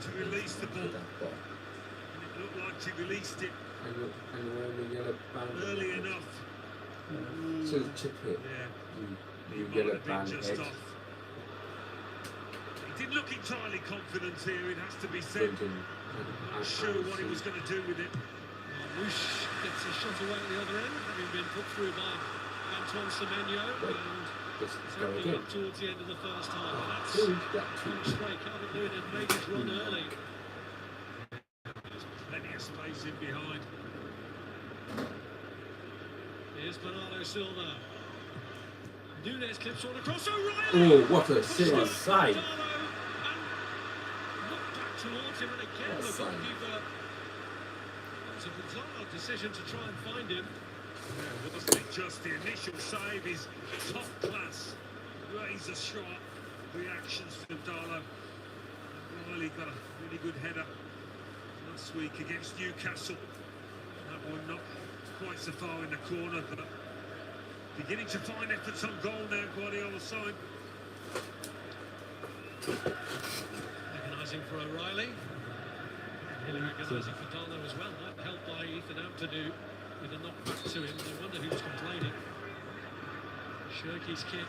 to release the ball. And it looked like he released it And wearing the yellow band. early enough. So chip it. Yeah. You He get might a have been band just head. off. He didn't look entirely confident here, it has to be said. Thinking Not sure what he was going to do with it. Whoosh gets a shot away at the other end, having been put through by Antoine Semenyo, and Just it's go opening again. up towards the end of the first half. And that's Two, got two. punch straight. Calvert-Lewin had made his run early. There's plenty of space in behind. Here's Bernardo Silva. Nunes clips on across O'Reilly. Oh, what a Pushes silly it, side. Gonzalo, and knocked back towards him, and again What a the side. goalkeeper. It's a bizarre decision to try and find him. Yeah, wasn't it just the initial save is top class, razor sharp reactions from Darlow. Riley got a really good header last week against Newcastle. That one not quite so far in the corner, but beginning to find efforts on goal now, Guardiola's side. Agonising for O'Reilly. Really agonising for Darlow as well. That helped by Ethan Ampadu with a knock back to him. No wonder he was complaining. Shirky's kick.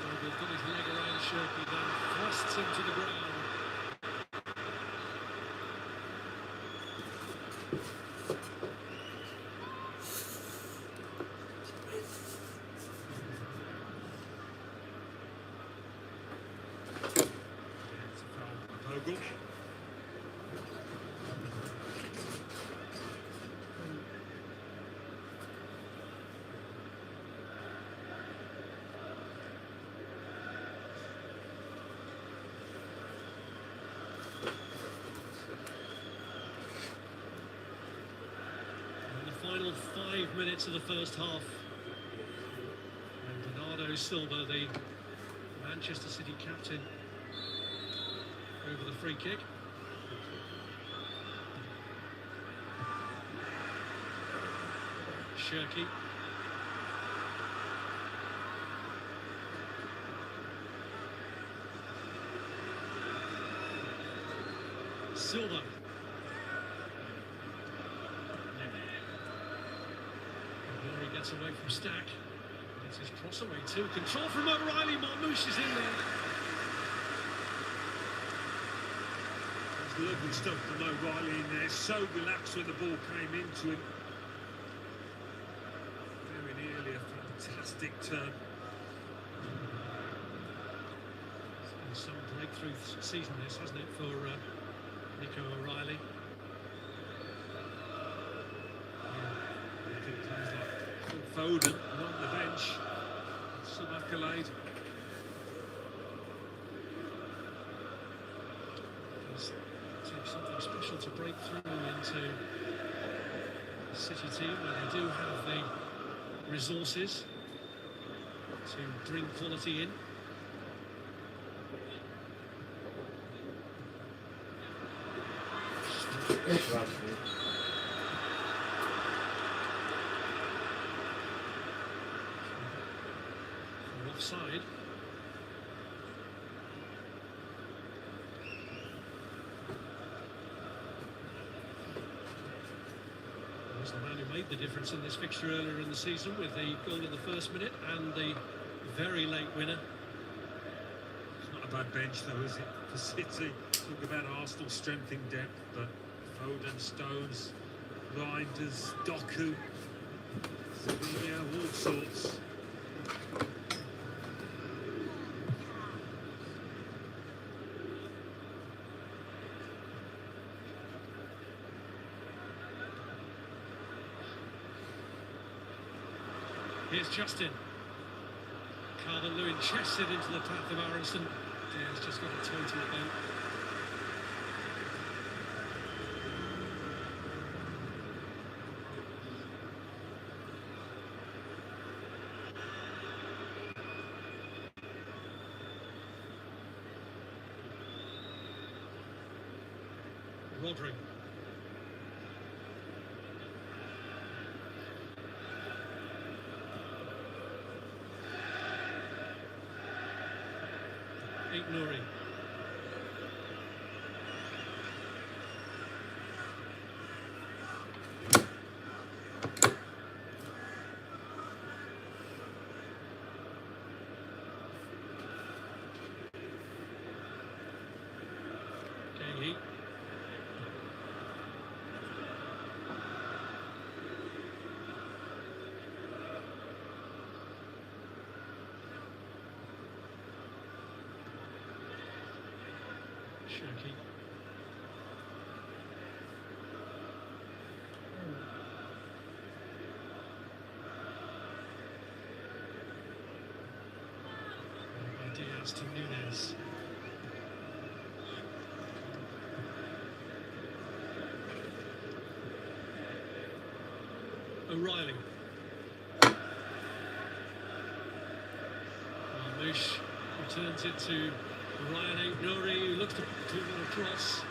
Vogel got his leg around Shirky, then thrusts him to the ground. Vogel. In the final 5 minutes of the first half. And Bernardo Silva, the Manchester City captain, over the free kick. Shirky. Silva. He gets away from Stack. Gets his cross away too. Control from O'Reilly. Marmouche is in there. There's lovely stuff from O'Reilly in there. So relaxed when the ball came into him. Very nearly a fantastic turn. It's been some breakthrough season this, hasn't it, for Nico O'Reilly? I think players like Foden are on the bench. Some accolade. It takes something special to break through into the City team where they do have the resources to bring quality in. For offside. Was the man who made the difference in this fixture earlier in the season with the goal in the first minute and the very late winner. It's not a bad bench though, is it, for City? Talk about Arsenal's strength in depth, but Foden, Stones, Reinders, Doku, Sevilla, all sorts. Here's Justin. Calvert-Lewin chests it into the path of Aronson. Diaz just got a toe to the boat. Rodri. Nouri. Shirky. Diaz to Nunes. O'Reilly. Marmouche returns it to Ryan Aït-Nouri, who looks to put it across.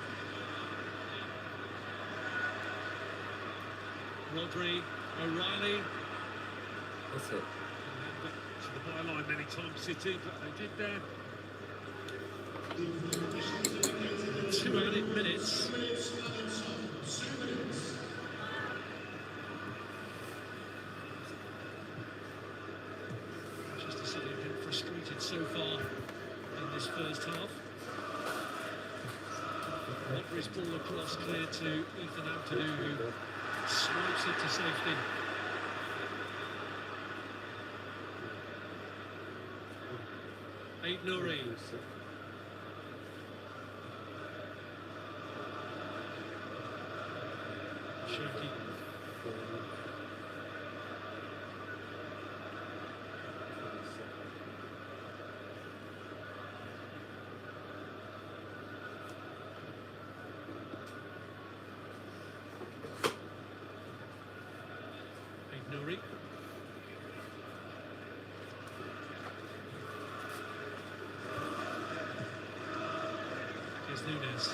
Rodri, O'Reilly. That's it. To the byline many times, City, but they did there. 2 added minutes. Manchester City have been frustrated so far in this first half. Rodri's ball across, clear to Ethan Ampadu, who swipes it to safety. Aït-Nouri. Shirky. Aït-Nouri. Here's Nunes.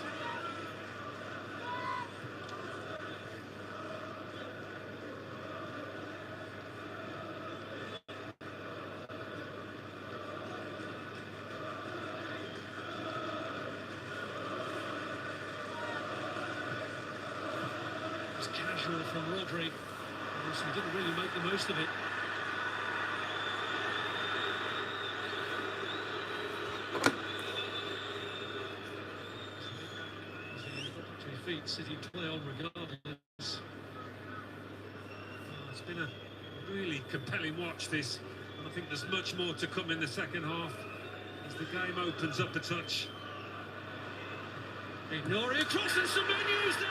It's casual from Rodri. So he didn't really make the most of it. To his feet, City play on regardless. It's been a really compelling watch, this, and I think there's much more to come in the second half as the game opens up a touch. Aït-Nouri across and Semenyo's there,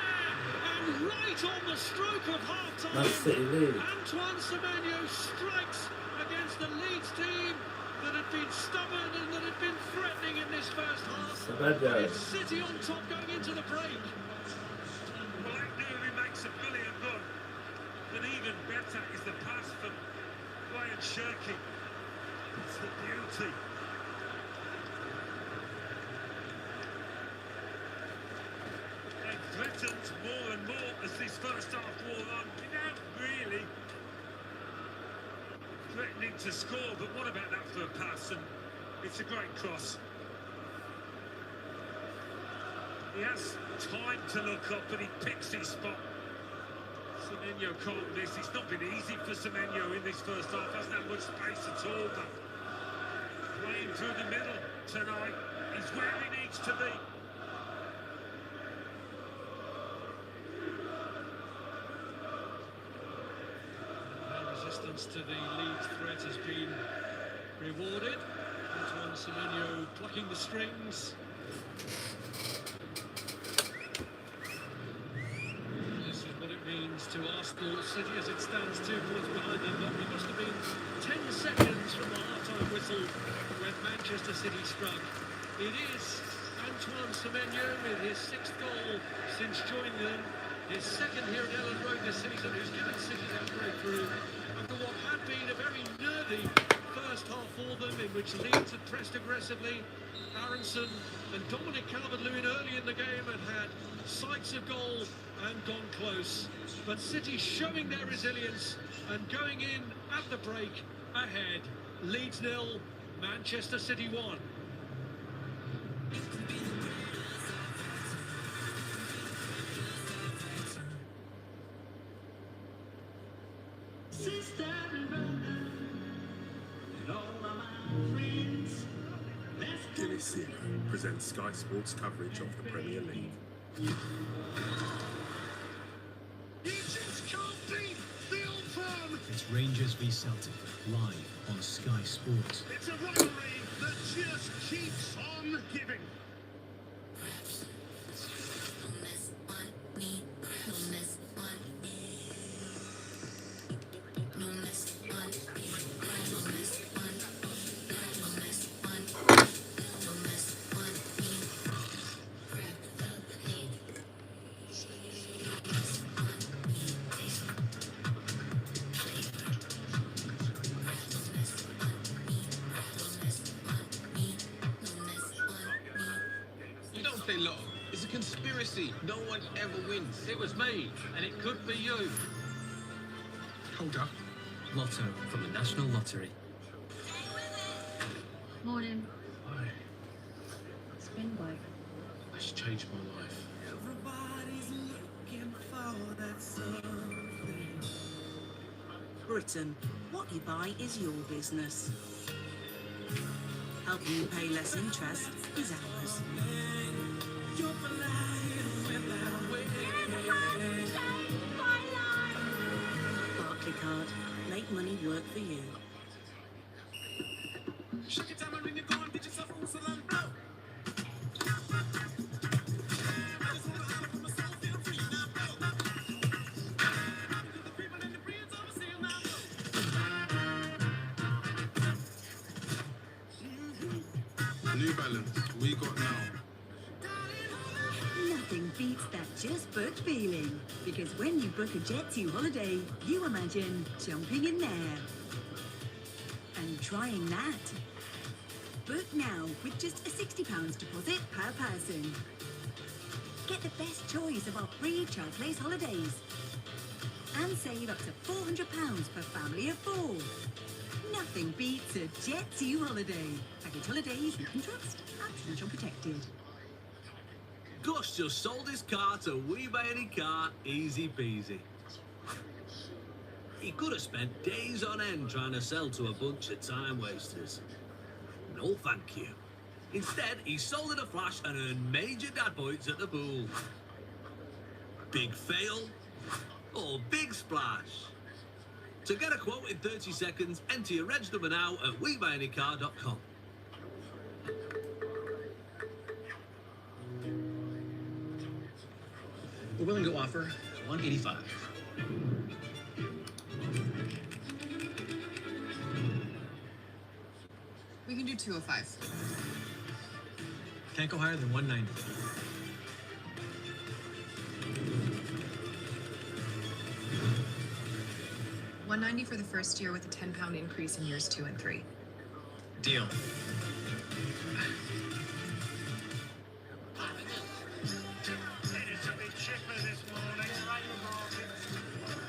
and right on the stroke of half-time, Man City lead. Antoine Semenyo strikes against the Leeds team that had been stubborn and that had been threatening in this first half. Semenyo. It's City on top going into the break. Well, Aït-Nouri makes a brilliant run, but even better is the pass from Ryan Shirky. It's the beauty. Threatened more and more as this first half wore on, without really threatening to score. But what about that for a pass? And it's a great cross. He has time to look up, but he picks his spot. Semenyo can't miss. It's not been easy for Semenyo in this first half. Hasn't had much space at all, but playing through the middle tonight is where he needs to be. Resistance to the Leeds threat has been rewarded. Antoine Semenyo plucking the strings. This is what it means to Arsenal City as it stands 2 points behind them. But it must have been 10 seconds from the half-time whistle when Manchester City struck. It is Antoine Semenyo with his 6th goal since joining them. His second here at Ellen Road this season, who's given City that breakthrough after what had been a very nervy first half for them, in which Leeds had pressed aggressively. Aronson and Dominic Calvert-Lewin early in the game had sights of goal and gone close. But City showing their resilience and going in at the break ahead. Leeds 0, Manchester City 1. Presents Sky Sports coverage of the Premier League. You just can't beat the Old Firm. It's Rangers v Celtic, live on Sky Sports. It's a rivalry that just keeps on giving. birthday lotto. It's a conspiracy. No one ever wins. It was me, and it could be you. Hold up. Lotto from the National Lottery. Morning. Hi. Spin bike. That's changed my life. Everybody's looking for that something. Britain, what you buy is your business. Helping you pay less interest is ours. Barclaycard, make money work for you. New Balance, we got now. Nothing beats that just booked feeling. Because when you book a Jet2 holiday, you imagine jumping in there. And trying that. Book now with just a £60 deposit per person. Get the best choice of our free child place holidays. And save up to £400 per family of 4. Nothing beats a Jet2 holiday. Package holidays you can trust. Absence protected. Gus just sold his car to We Buy Any Car, easy peasy. He could have spent days on end trying to sell to a bunch of time wasters. No thank you. Instead, he sold in a flash and earned major dad points at the pool. Big fail or big splash? To get a quote in 30 seconds, enter your reg number now at WeBuyAnyCar.com. We're willing to offer $185. We can do 205. Can't go higher than 190. $190 for the first year with a £10 increase in years 2 and 3. Deal.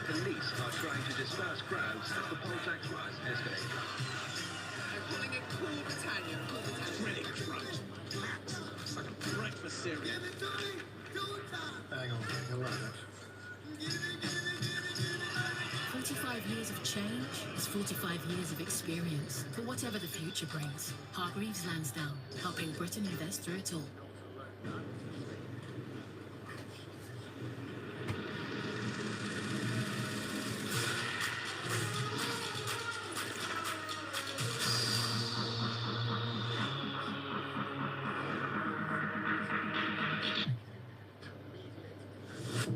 Police are trying to disperse crowds at the Poljack Rise escalator. They're calling it Cool Britannia. Cool Britannia. Really crunch. It's like a breakfast cereal. Hang on, you're right. 45 years of change is 45 years of experience for whatever the future brings. Hargreaves Lansdowne, helping Britain invest through it all.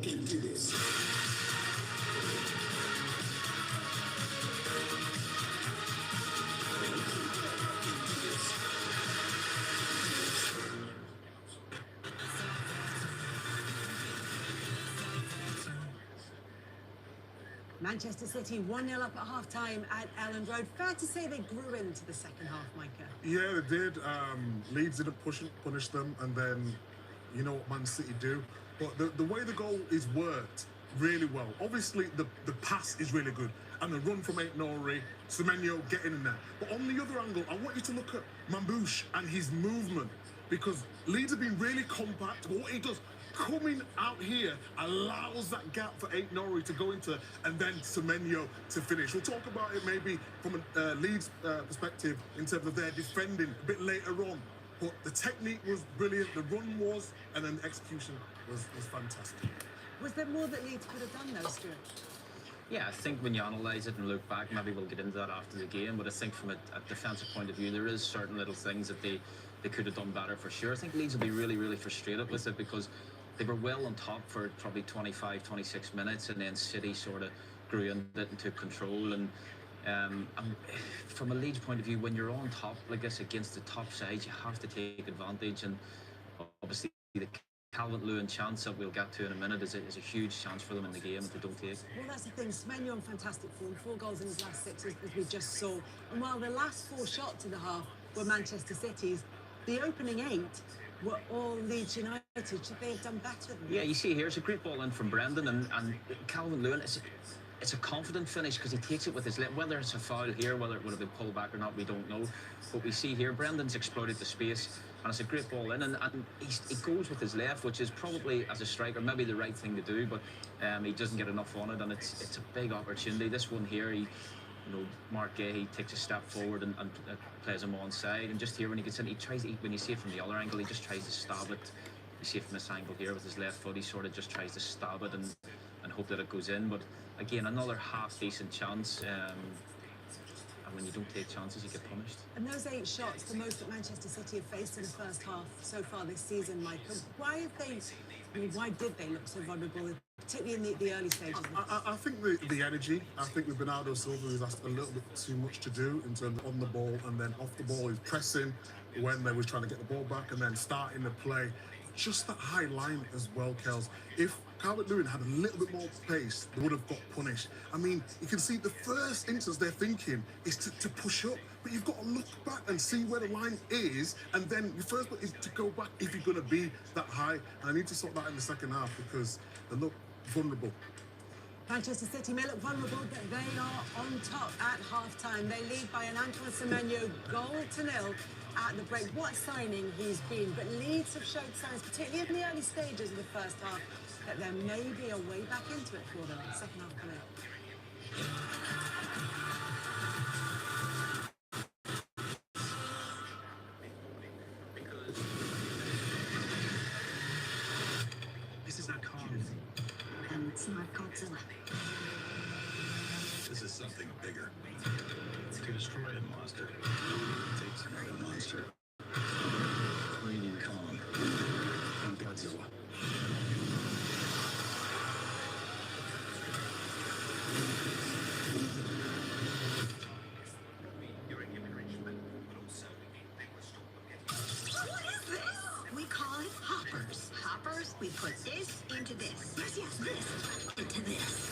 Into this. Manchester City 1-0 up at half-time at Elland Road. Fair to say they grew into the second half, Micah. Yeah, they did. Leeds didn't punish them, and then you know what Man City do. But the way the goal is worked really well. Obviously, the pass is really good, and the run from Aït-Nouri, Semenyo getting in there. But on the other angle, I want you to look at Mambush and his movement, because Leeds have been really compact. But what he does, coming out here, allows that gap for Aït-Nouri to go into, and then Semenyo to finish. We'll talk about it maybe from a Leeds perspective in terms of their defending a bit later on. But the technique was brilliant, the run was, and then the execution was fantastic. Was there more that Leeds could have done, though, Stuart? Yeah, I think when you analyse it and look back, maybe we'll get into that after the game, but I think from a defensive point of view, there is certain little things that they could have done better for sure. I think Leeds will be really, really frustrated with it because they were well on top for probably 25, 26 minutes, and then City sort of grew into it and took control. And from a Leeds point of view, when you're on top like this against the top sides, you have to take advantage. And obviously the Calvert-Lewin chance that we'll get to in a minute is a huge chance for them in the game if they don't take. Well, that's the thing. Semenyo on fantastic form, 4 goals in his last 6, as we just saw. And while the last 4 shots in the half were Manchester City's, the opening 8 were all Leeds United. Should they have done better than Yeah, this? you see here, it's a great ball in from Brendan, and Calvin Lewin, it's a confident finish because he takes it with his left. Whether it's a foul here, whether it would have been pulled back or not, we don't know. But we see here, Brendan's exploited the space, and it's a great ball in, and he goes with his left, which is probably, as a striker, maybe the right thing to do, but he doesn't get enough on it, and it's a big opportunity. This one here, Mark Gay, he takes a step forward and plays him onside, and just here when he gets in, when you see it from the other angle, he just tries to stab it. You see it from this angle here with his left foot, he sort of just tries to stab it and hope that it goes in. But again, another half-decent chance. And when you don't take chances, you get punished. And those 8 shots, the most that Manchester City have faced in the first half so far this season, Michael. Why did they look so vulnerable, particularly in the early stages? I think the energy. I think with Bernardo Silva, he's asked a little bit too much to do in terms of on the ball and then off the ball. He's pressing when they was trying to get the ball back and then starting the play. Just that high line as well, Kels. If Calvert-Lewin had a little bit more pace, they would have got punished. I mean, you can see the first instance they're thinking is to push up, but you've got to look back and see where the line is, and then your first one is to go back if you're going to be that high. And I need to sort that in the second half because they look vulnerable. Manchester City may look vulnerable, but they are on top at half-time. They lead by an Antoine Semenyo goal to nil at the break. What signing he's been, but Leeds have showed signs, particularly in the early stages of the first half, that there may be a way back into it for them. Second half coming up. This is our car. And it's not Godzilla. This is something bigger. To destroy a monster. It takes another monster. Raining Kong and Godzilla. What is this? We call it hoppers. Hoppers? We put this into this. Yes, this into this.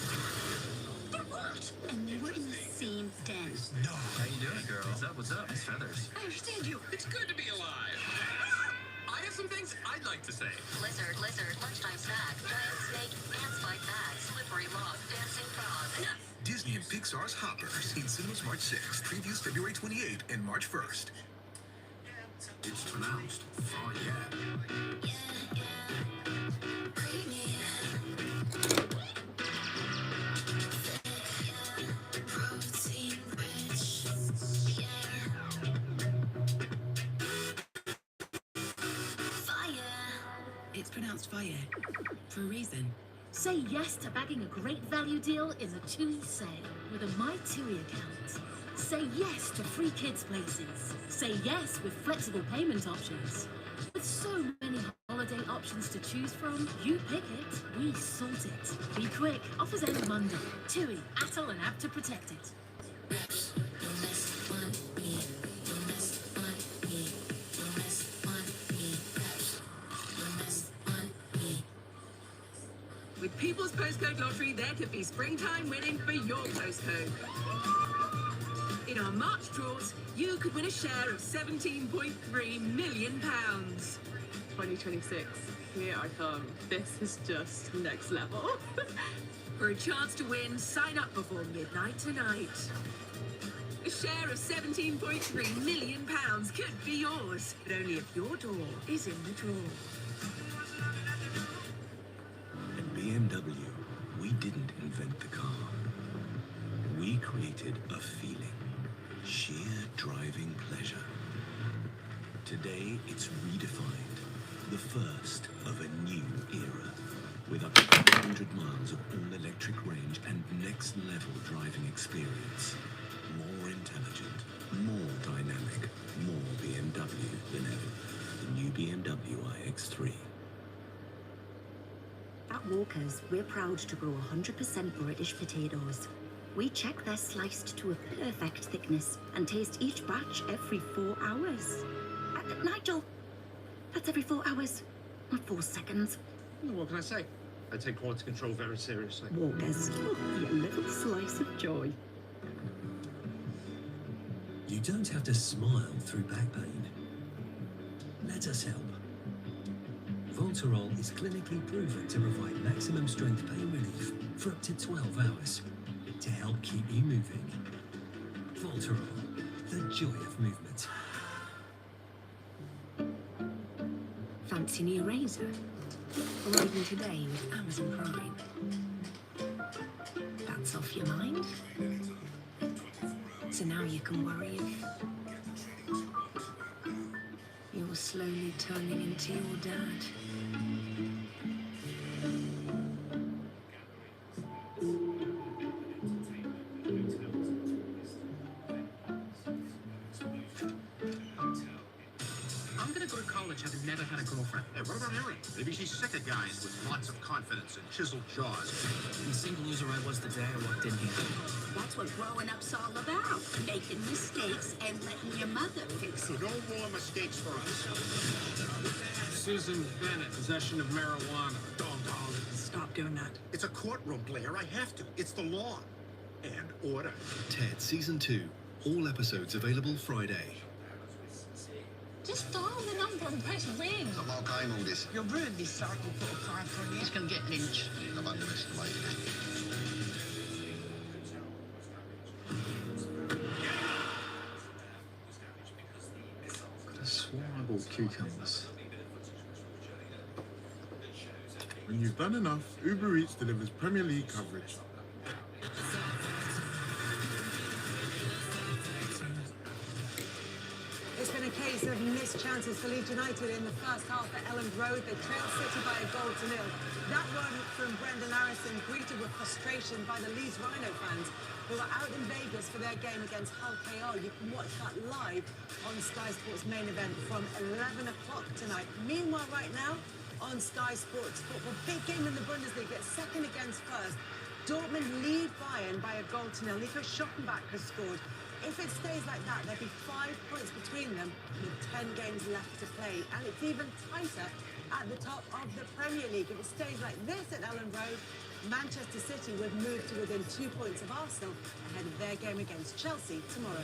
They worked, and they were in the same den. No. How you doing, girl? What's up? Nice feathers. I understand you. It's good to be alive. I have some things I'd like to say. Lizard, lunchtime snack, giant snake, ant spike bag, slippery log, dancing frog. Disney and Pixar's Hoppers in cinemas March 6th, previews February 28th and March 1st. It's pronounced fire. It's pronounced fire for a reason. Say yes to bagging a great value deal in the TUI sale with a My TUI account. Say yes to free kids places. Say yes with flexible payment options. With so many holiday options to choose from, you pick it, we sort it. Be quick, offers end Monday. TUI, ATOL and app to protect it. With People's Postcode Lottery, there could be springtime winning for your postcode. In our March draws, you could win a share of £17.3 million. 2026. Here I come. This is just next level. For a chance to win, sign up before midnight tonight. A share of £17.3 million could be yours, but only if your door is in the draw. At BMW, we didn't invent the car. We created a feeling. Sheer driving pleasure. Today, it's redefined. The first of a new era. With up to 100 miles of all-electric range and next-level driving experience. More intelligent, more dynamic, more BMW than ever. The new BMW iX3. At Walker's, we're proud to grow 100% British potatoes. We check they're sliced to a perfect thickness and taste each batch every 4 hours. Nigel, that's every 4 hours, not 4 seconds. What can I say? I take quality control very seriously. Walker's, your little slice of joy. You don't have to smile through back pain. Let us help. Voltarol is clinically proven to provide maximum strength pain relief for up to 12 hours to help keep you moving. Voltarol, the joy of movement. Fancy new razor? Arriving today with Amazon Prime. That's off your mind? So now you can worry if you're slowly turning into your dad. I'm gonna go to college having never had a girlfriend. Hey, what about Erin? Maybe she's sick of guys with lots of confidence and chiseled jaws. The single loser I was the day I walked in here. That's what growing up's all about. Making mistakes and letting your mother fix it. No more mistakes for us. Susan Bennett, possession of marijuana. Dong dong. Stop doing that. It's a courtroom, Blair. I have to. It's the law. And order. Ted Season 2. All episodes available Friday. Just dial the number and press ring. It's a long game, all this. You're rude, this cycle put a pipe on you. It's going to get lynched. I've underestimated it. Could have sworn I bought cucumbers. When you've done enough, Uber Eats delivers Premier League coverage. It's been a case of missed chances for Leeds United in the first half at Elland Road. They trailed City by a goal to nil. That one from Brendan Harrison, greeted with frustration by the Leeds Rhino fans who are out in Vegas for their game against Hull KR. You can watch that live on Sky Sports main event from 11 o'clock tonight. Meanwhile, right now, on Sky Sports Football, big game in the Bundesliga, second against first. Dortmund lead Bayern by a goal to nil. Nico Schottenbach has scored. If it stays like that, there'll be 5 points between them with 10 games left to play. And it's even tighter at the top of the Premier League. If it stays like this at Elland Road, Manchester City would move to within 2 points of Arsenal ahead of their game against Chelsea tomorrow.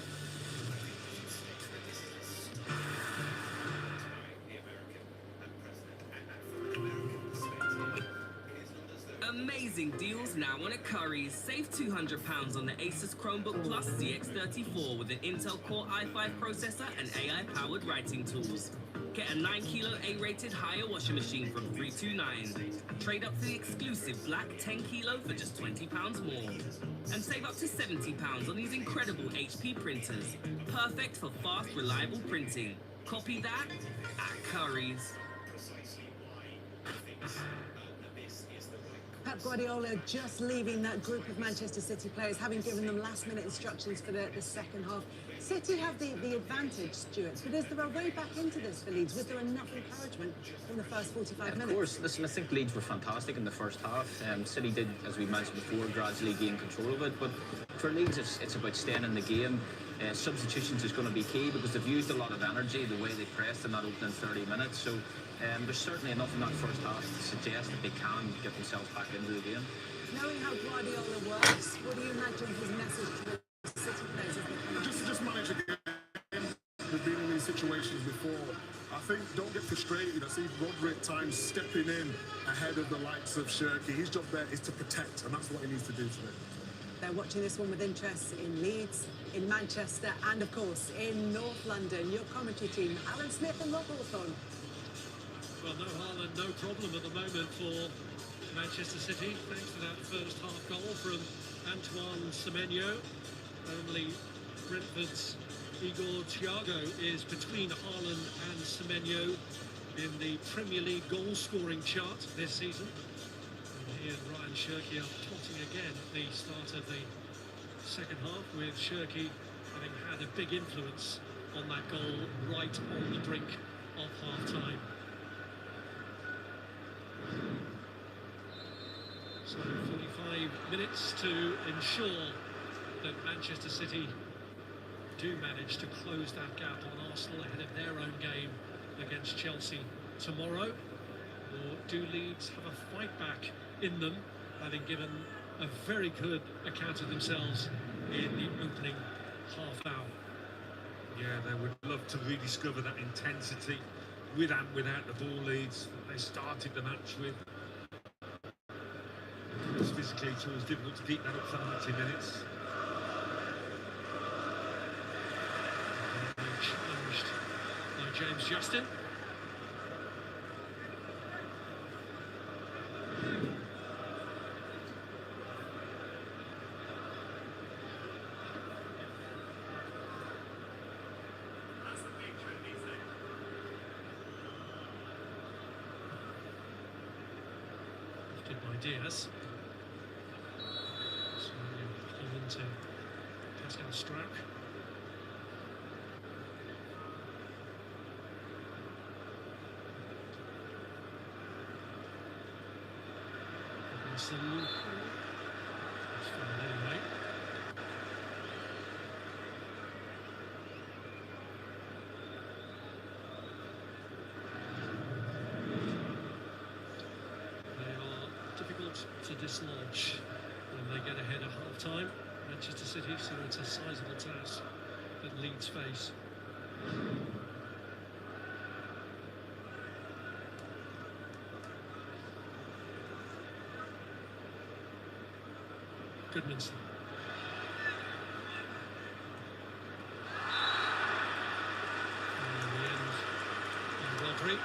Amazing deals now on at Currys. Save £200 on the Asus Chromebook Plus ZX34 with an Intel Core i5 processor and AI-powered writing tools. Get a 9-kilo A-rated higher washing machine from $329. Trade up to the exclusive black 10-kilo for just £20 more. And save up to £70 on these incredible HP printers. Perfect for fast, reliable printing. Copy that at Currys. Pep Guardiola just leaving that group of Manchester City players, having given them last-minute instructions for the second half. City have the advantage, Stuart, but is there a way back into this for Leeds? Was there enough encouragement in the first 45 minutes? Of course. Listen, I think Leeds were fantastic in the first half. City did, as we mentioned before, gradually gain control of it. But for Leeds, it's about staying in the game. Substitutions is going to be key because they've used a lot of energy the way they pressed in that opening 30 minutes. So there's certainly enough in that first half to suggest that they can get themselves back into the game. Knowing how Guardiola works, what do you imagine his message to the City players is? Just manage a game. We've been in these situations before. I think don't get frustrated. I see Rodri at times stepping in ahead of the likes of Shirky. His job there is to protect, and that's what he needs to do today. They're watching this one with interest in Leeds, in Manchester, and of course in North London. Your commentary team, Alan Smith and Rob Hawthorne. Well, no Haaland, no problem at the moment for Manchester City, thanks to that first half goal from Antoine Semenyo. Only Brentford's Igor Thiago is between Haaland and Semenyo in the Premier League goal-scoring chart this season. And he and Ryan Shirky are plotting again at the start of the second half, with Shirky having had a big influence on that goal right on the brink of half-time. So 45 minutes to ensure that Manchester City do manage to close that gap on Arsenal ahead of their own game against Chelsea tomorrow. Or do Leeds have a fight back in them, having given a very good account of themselves in the opening half hour? Yeah, they would love to rediscover that intensity with and without the ball, Leeds. they started the match with. It's physically, it's always difficult to keep that up for 90 minutes. Being challenged by James Justin. Diaz. So looking into Pascal Struck. Robinson. That's fine anyway. To dislodge when they get ahead at half-time, Manchester City, so it's a sizable task that Leeds face. Goodmanson. And in the end, Rodri.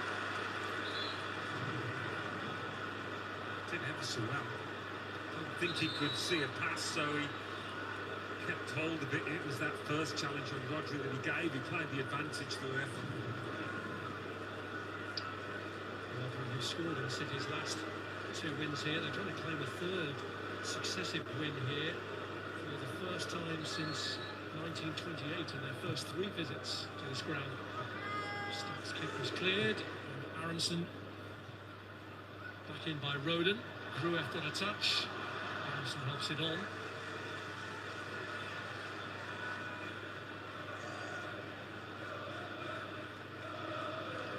Didn't have to see well. Don't think he could see a pass, so he kept hold of it. It was that first challenge on Rodri that he gave. He played the advantage through effort. Rodri, who scored in City's last 2 wins here. They're trying to claim a 3rd successive win here for the first time since 1928 in their first 3 visits to this ground. Stack's kick was cleared, and Aronson back in by Roden. Drew after the touch. Aronson helps it on.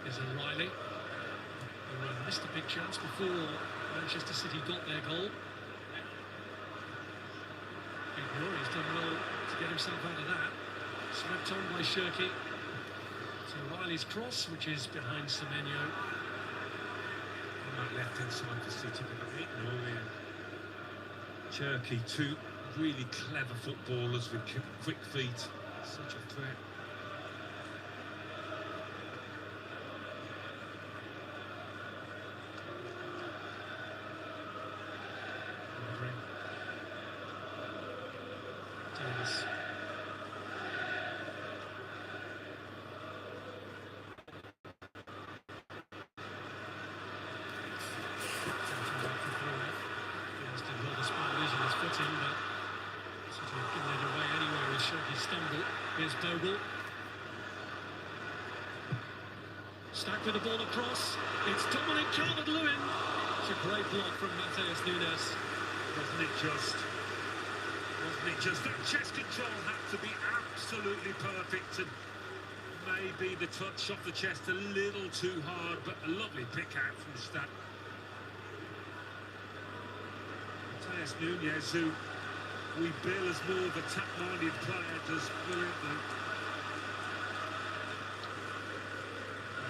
Is O'Reilly. O'Reilly missed a big chance before Manchester City got their goal. He's done well to get himself out of that. Swept on by Shirky. So O'Reilly's cross, which is behind Semenyo. On that left-hand side for City, but a bit nowhere. Cherky, 2 really clever footballers with quick feet. Such a threat. Diaz. Footing, but sort of given it away anyway with Shirky's stumble. Here's Bogle. Stack with the ball across. It's Dominic Calvert-Lewin. It's a great block from Matheus Nunes. Wasn't it just that chest control had to be absolutely perfect, and maybe the touch off the chest a little too hard, but a lovely pick out from Stack. Matheus Nunes, who we bill as more of a tap-minded player, does brilliantly.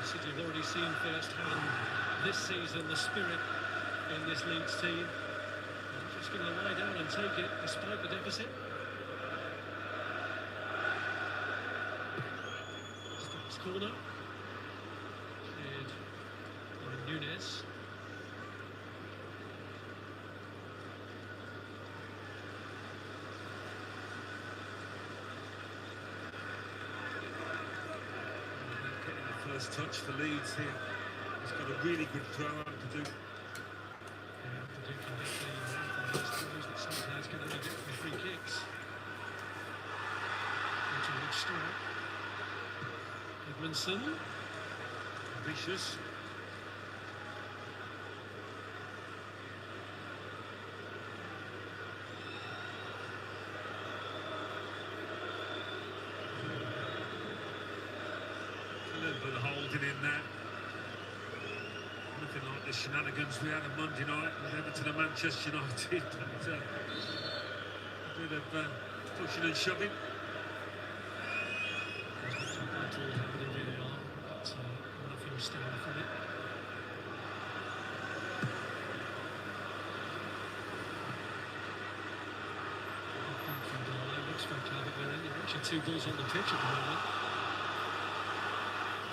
City have already seen firsthand this season the spirit in this Leeds team. They're just going to lie down and take it despite the deficit. Stops corner. Cleared by Nunes. First touch for Leeds here. He's got a really good throw out to do. Yeah, to do can get the those throws that some players can only get from free kicks. Into a good strike. Edmondson. Vicious. In that. Nothing like the shenanigans we had on Monday night with Everton and Manchester United. But, a bit of pushing and shoving. Nothing standing from it. Actually, 2 balls on the pitch at the moment.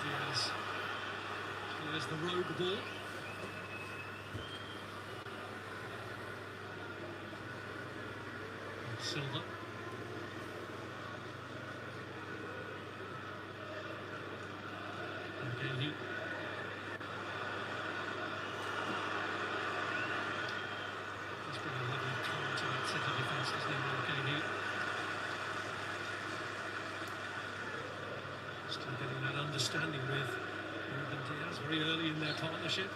Diaz clears the rogue ball. Silva. Again, he's been a lovely calm to that City defence, isn't he, Mulcahy? Still getting that understanding with Ruben Diaz very early in their partnership.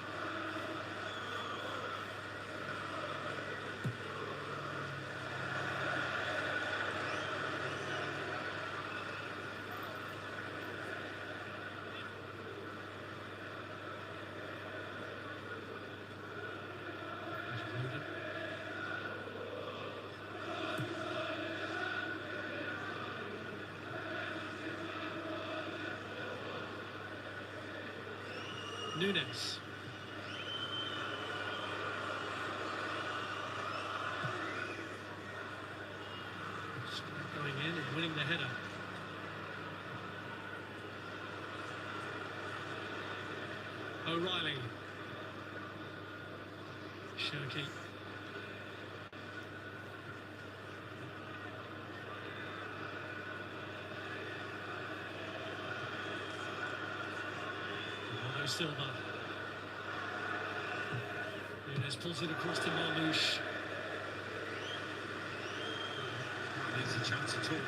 Nunes. Going in and winning the header. O'Reilly. Shirky. Silva. Nunes pulls it across to Marmouche. Needs a chance at all.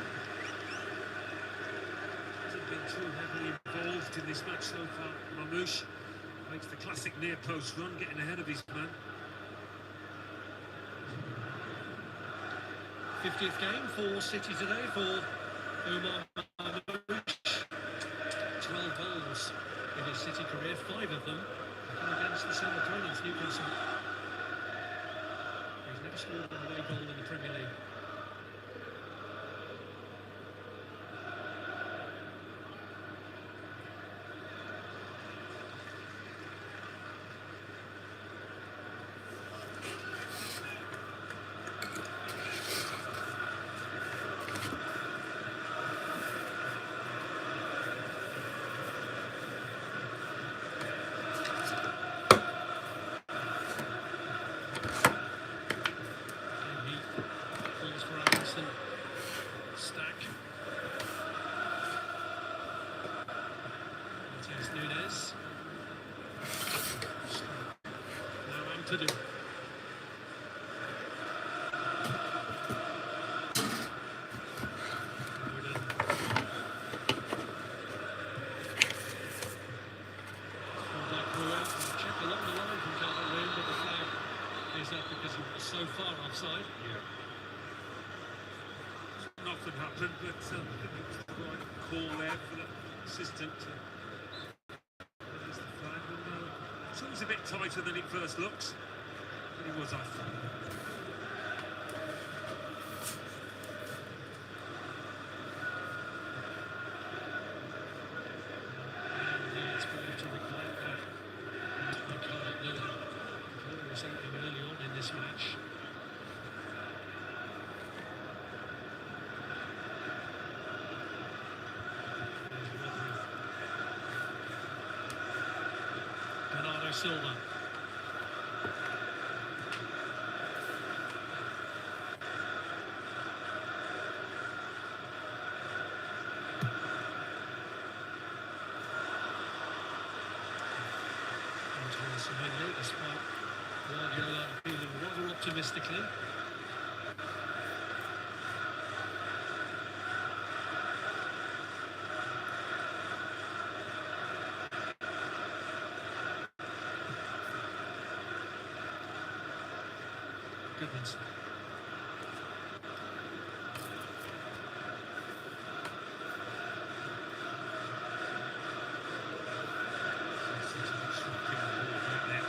Hasn't been too heavily involved in this match so far. Marmouche makes the classic near post run, getting ahead of his man. 50th game for City today for Omar Marmouche. 12 goals in his City career, 5 of them come against the same opponents, Newcastle. He's never scored an away goal in the Premier League. Nunes. Now Ampadu. Check along the line from Calvert-Lewin, but the flag is up because he was so far offside. Yeah. Nothing happened, but I think it was the right call there for the assistant to raise the flag. And, it's always a bit tighter than it first looks, but he was off. And it's better to regret that Calvert-Lewin was something early on in this match. Silva. Despite Guardiola feeling rather optimistically. Goodmanson.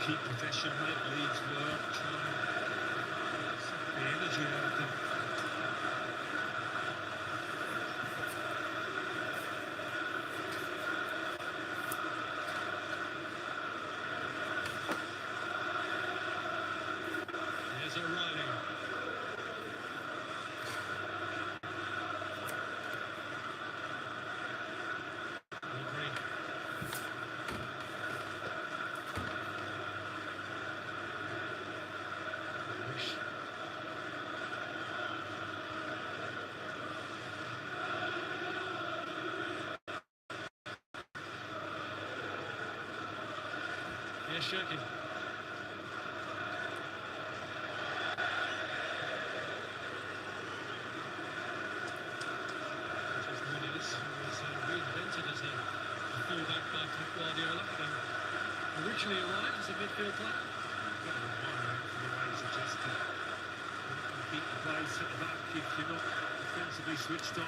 Keep possession, make Leeds work, try and suck the energy out of them. There's O'Reilly. Here's Shirky. Reinvented as a fullback by Pep Guardiola. Originally arrived as a midfield player. You've got to admire him for the way he's adjusted. You keep the place at the back if you're not defensively switched on.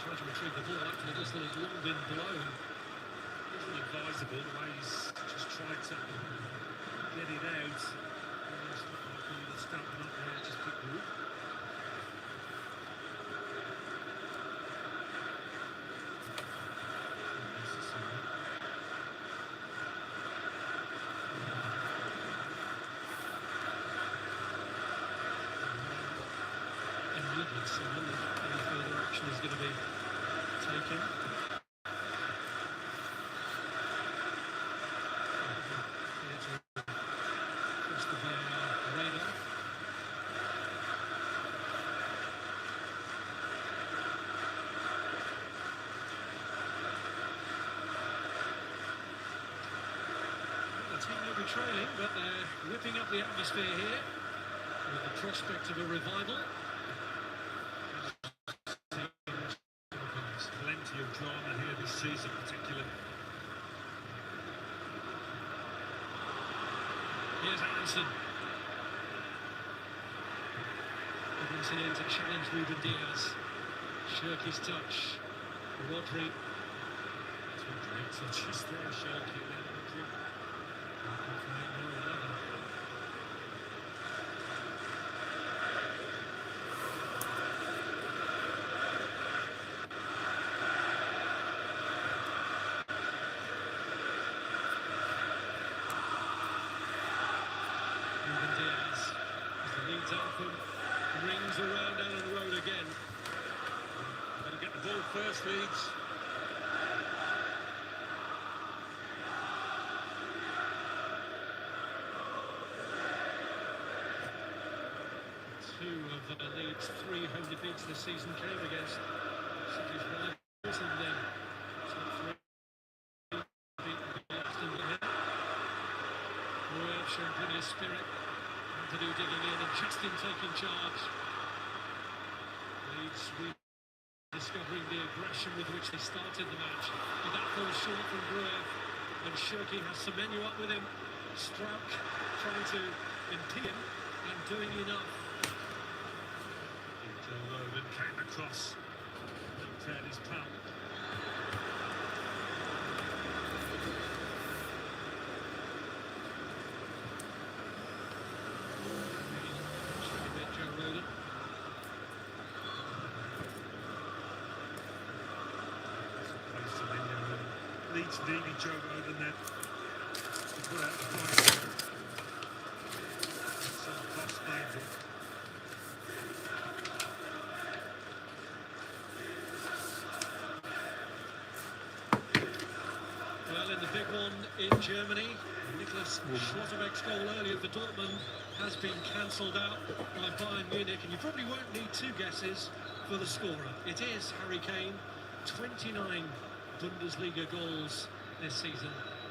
Trying to retrieve the ball after this has long been blown. Isn't advisable the way he's just tried to get it out. It's not like he was standing up there, just pick the up. Immediate, so any further action is going to be taken. Across the radar. The team will be trailing, but they're whipping up the atmosphere here with the prospect of a revival. Plenty of drama here this season, particularly. Here's Aronson. Robinson in to challenge Ruben Diaz. Shirky's touch. Rodri. Two great touches there, Shirky. Then Rodri. Ruben Diaz, as the Leeds anthem rings around Allen Road again. Better get the ball first, Leeds. Two of Leeds' 3 home defeats this season came against City's rivals, and then top 3 beaten Aston Villa. Roy showing plenty of spirit. Ampadu digging in and Justin taking charge. Leeds rediscovering the aggression with which they started the match. But that falls short from Gruev, and Shirky has Semenyo up with him. Strauch trying to impede him and doing enough. Joe Logan came across and cleared his pal. Joe Roden. Leeds needed Joe Roden then to put out the fight. Some cost maybe. Well, in the big one in Germany, Niklas Schlotterbeck's goal earlier for Dortmund has been cancelled out by Bayern Munich, and you probably won't need 2 guesses for the scorer. It is Harry Kane, 29 Bundesliga goals this season.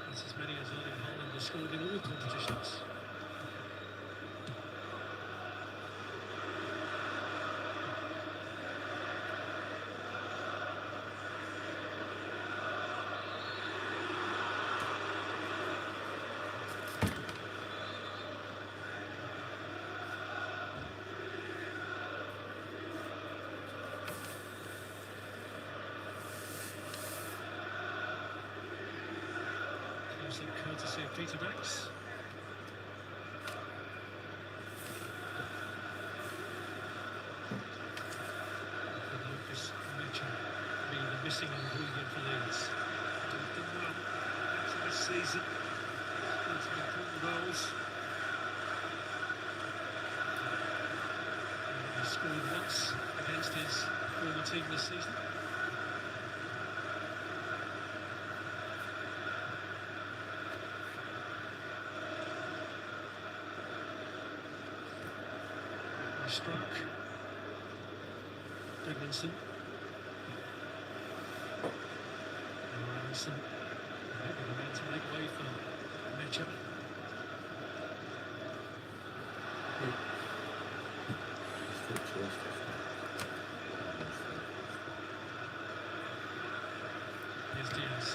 That's as many as Erling Haaland has scored in all competitions. Courtesy of Peter Banks. Lucas Mitchell being the missing ingredient for Leeds. Done well after this season. Scored some important goals. He scored once against his former team this season. Struck. Edmondson. Anderson. Maybe the man to make way for Mecha. Here's Diaz.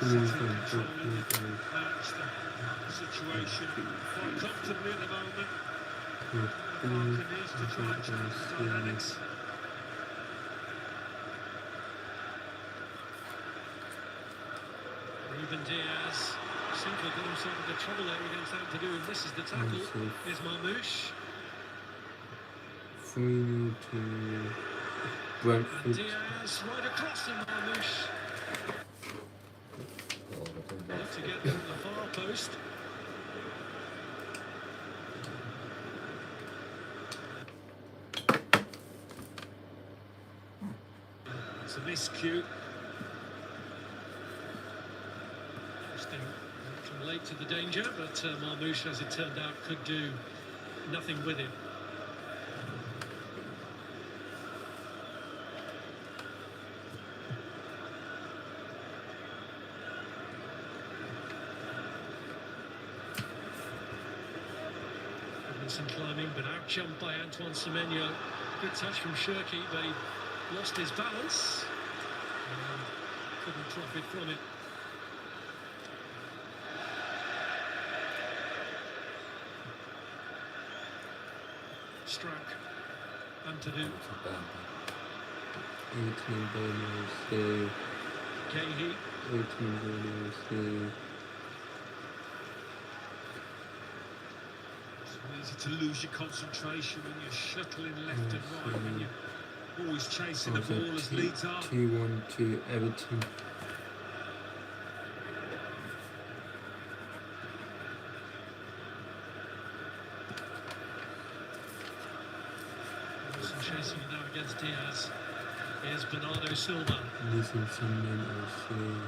Manage the situation quite comfortably at the moment. Parker needs to try and change the dynamics. Ruben Diaz seems to have got himself into trouble there against Ampadu, and misses the tackle. Here's Marmouche. 3-0 to And Brentford. Diaz right across to Marmouche. Left to get from the far post. It's a miscue. From late to the danger, but Marmouche, as it turned out, could do nothing with him. Robinson climbing, but out jumped by Antoine Semenyo. Good touch from Shirky, but he lost his balance and couldn't profit from it. Struck. Ampadu. 18 bowlers here. Gahey. 18 bowlers here. It's easy to lose your concentration when you're shuttling left and right, when you're always chasing the ball as Leeds are. 2-1 to Everton. Chasing it now against Diaz. Here's Bernardo Silva. Losing some members here.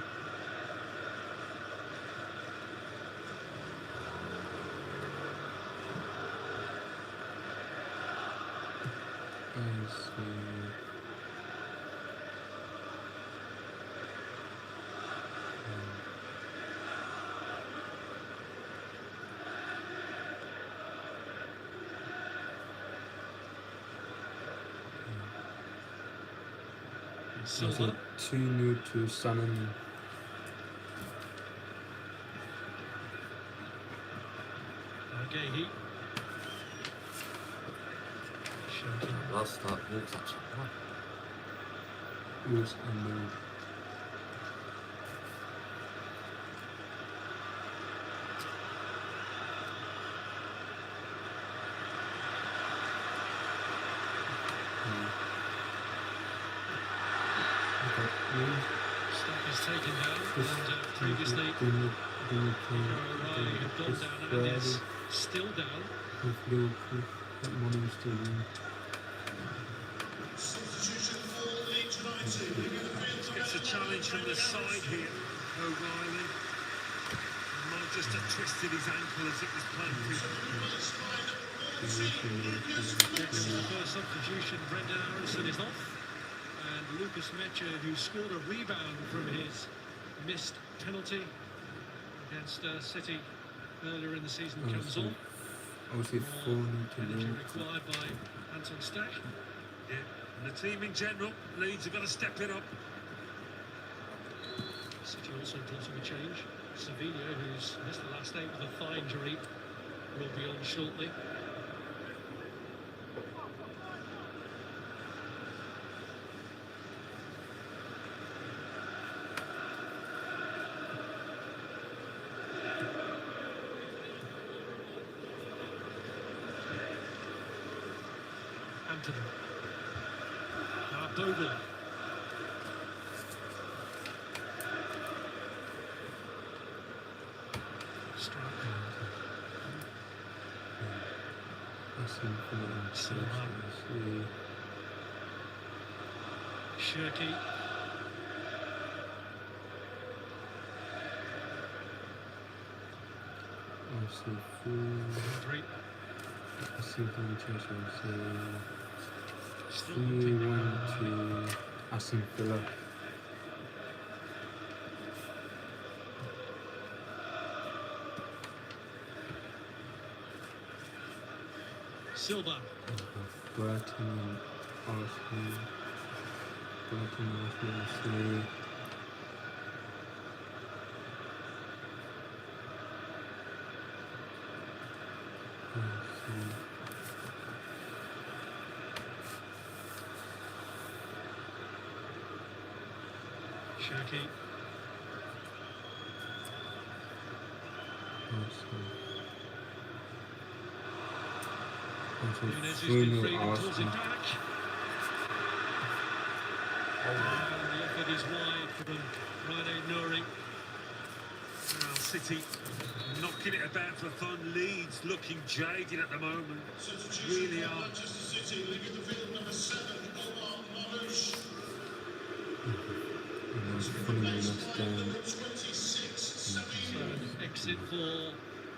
Silva. 2-0 to Sanan. Gahey. Last start, Wolves actually won. Wolves and Mill. Stock is taken down, and previously O'Reilly had gone down and is still down. With Liverpool at Money Stadium. Gets a challenge from the side here, O'Reilly. Might just have twisted his ankle as it was planted. Gets the first substitution. Brendan Aronson is off. And Lucas Mecha, who scored a rebound from his missed penalty against City earlier in the season, comes on. Obviously, 4-0 to Energy Liverpool. required by Anton Stach. Yeah, and the team in general, Leeds have got to step it up. City also plotting a change. Sevilla, who's missed the last 8 with a thigh injury, will be on shortly. Ampadu. Now Bogle. Strike. Silva. Shirky. say 3-1 to Aston Villa. Silva. Brighton and Arsenal. Brighton and Arsenal say Shaki. Nunes who's been free and pulls it back. And the effort is wide from Rane Nouri. Now City knocking it about for fun. Leeds looking jaded at the moment. Really are. So an exit for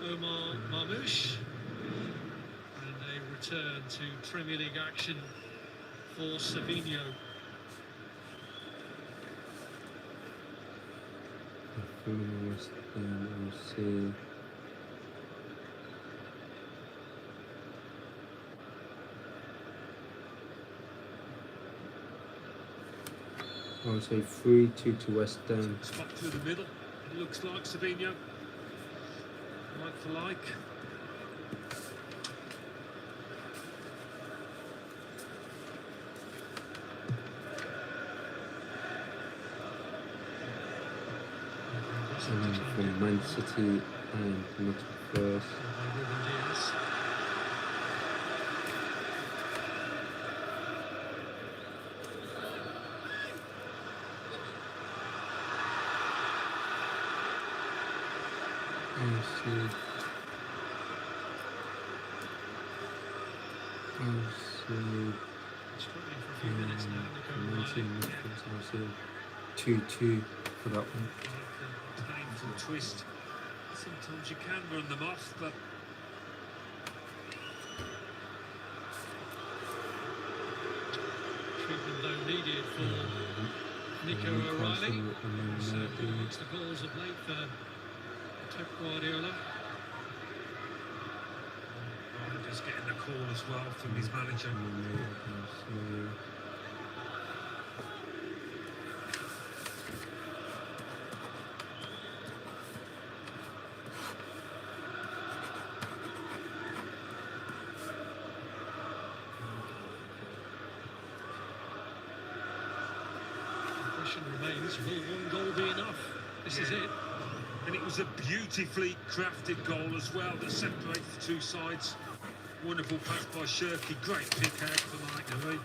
Omar Marmoush. And a return to Premier League action for Savinho. West Ham, I say I would say 3-2 to West Ham. Spot through the middle. It looks like Savinho. Like for like. And then from Man City and Nottingham Forest. I'll say 2-2 for that one. Painful twist. Sometimes you can run them off, but treatment though needed for Nico O'Reilly. Served amongst the goals of late for Pep Guardiola. just getting the call as well from his manager. Remains, will one goal be enough? This is it. And it was a beautifully crafted goal as well that separates the two sides. Wonderful pass by Shirky, great pick out for Mike Nuri.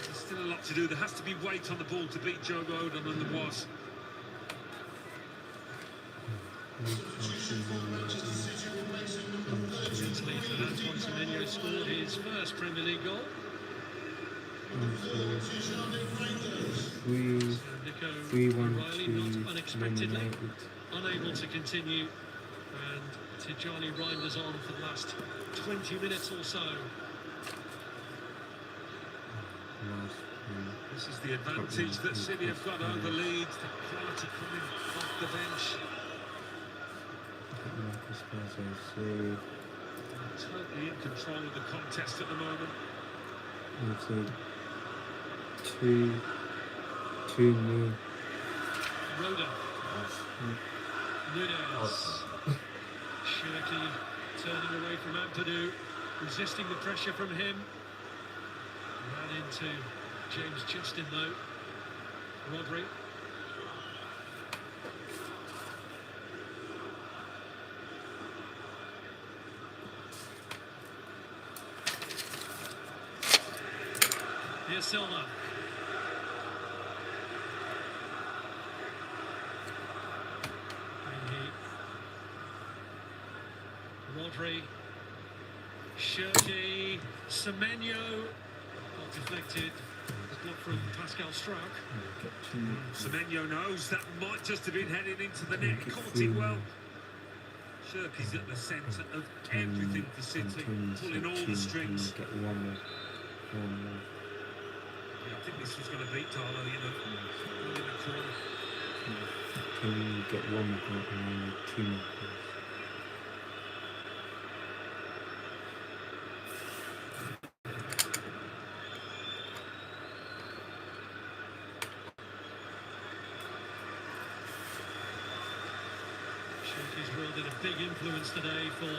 There's still a lot to do. There has to be weight on the ball to beat Joe Rodon, and there was. Italy for Antoine Semenyo scored his first Premier League goal. Nico O'Reilly, not unexpectedly, unable to continue, and Tijani Reinders on for the last 20 minutes or so. This is the advantage that City have got over Leeds, the quality coming off the bench. Totally in control of the contest at the moment. 2-2 Rodon. Nunes. Shirky turning away from Ampadu, resisting the pressure from him. Ran into James Justin though. Rodri. Here's Silva. Rodri, Shirky, Semenyo, not deflected, block from Pascal Struck. Semenyo knows that might just have been heading into the net, caught it well. Shirky's at the centre of everything for City, pulling all the strings. Get one more. Yeah, I think this was going to beat Darlow, you know, in the corner. Can you get one more point and only 2 more points? Shirky's wielded a big influence today for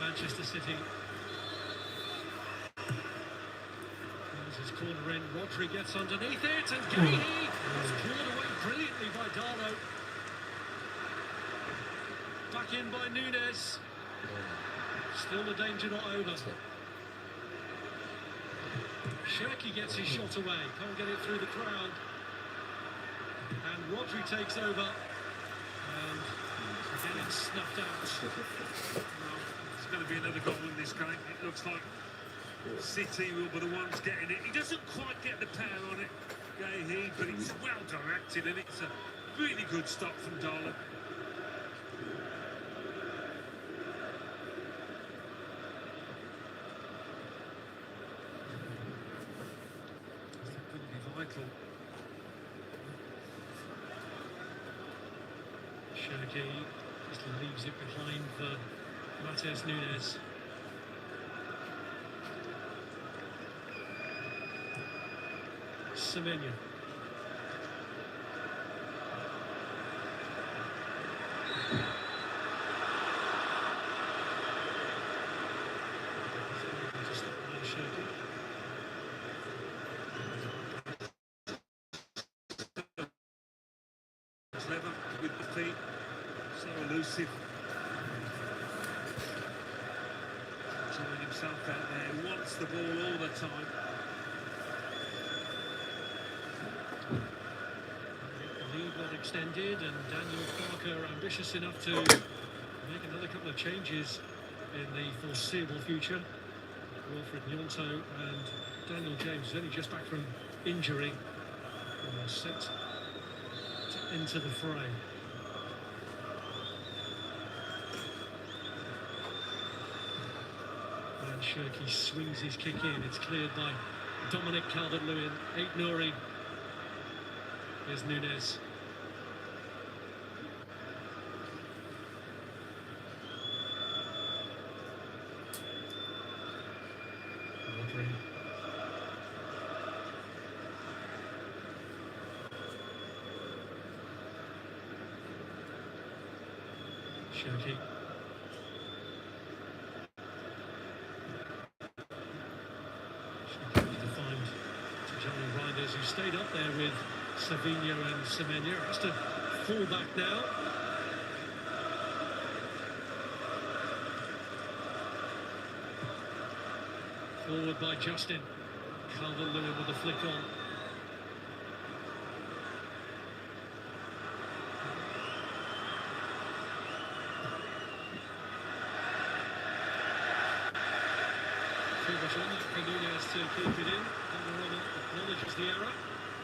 Manchester City. As his corner in, Rodri gets underneath it, and Gahey was cleared away brilliantly by Darlow. Back in by Nunes. Still the danger not over. Shirky gets his shot away, can't get it through the crowd. And Rodri takes over. And again it's snuffed out. Well, there's going to be another goal in this game. It looks like City will be the ones getting it. He doesn't quite get the power on it, Gahey, but it's well directed and it's a really good stop from Darlow. That could be vital. Shirky just leaves it behind for Matheus Nunes. Semenya. Clever with the feet, so elusive. Enjoying himself out there, wants the ball all the time. The lead got extended, and Daniel Parker ambitious enough to make another couple of changes in the foreseeable future. Wilfred Gnonto and Daniel James, only just back from injury, are set to enter the fray. And Shirky swings his kick in. It's cleared by Dominic Calvert-Lewin. Ait Nouri. Here's Nunes. Rodri. Shirky. Defined to Johnny Reinders, who stayed up there with Savinho and Semenya. Has to fall back now. Forward by Justin. Calvert-Lewin with a flick on. For Nunes to keep it in. Donnarumma acknowledges the error.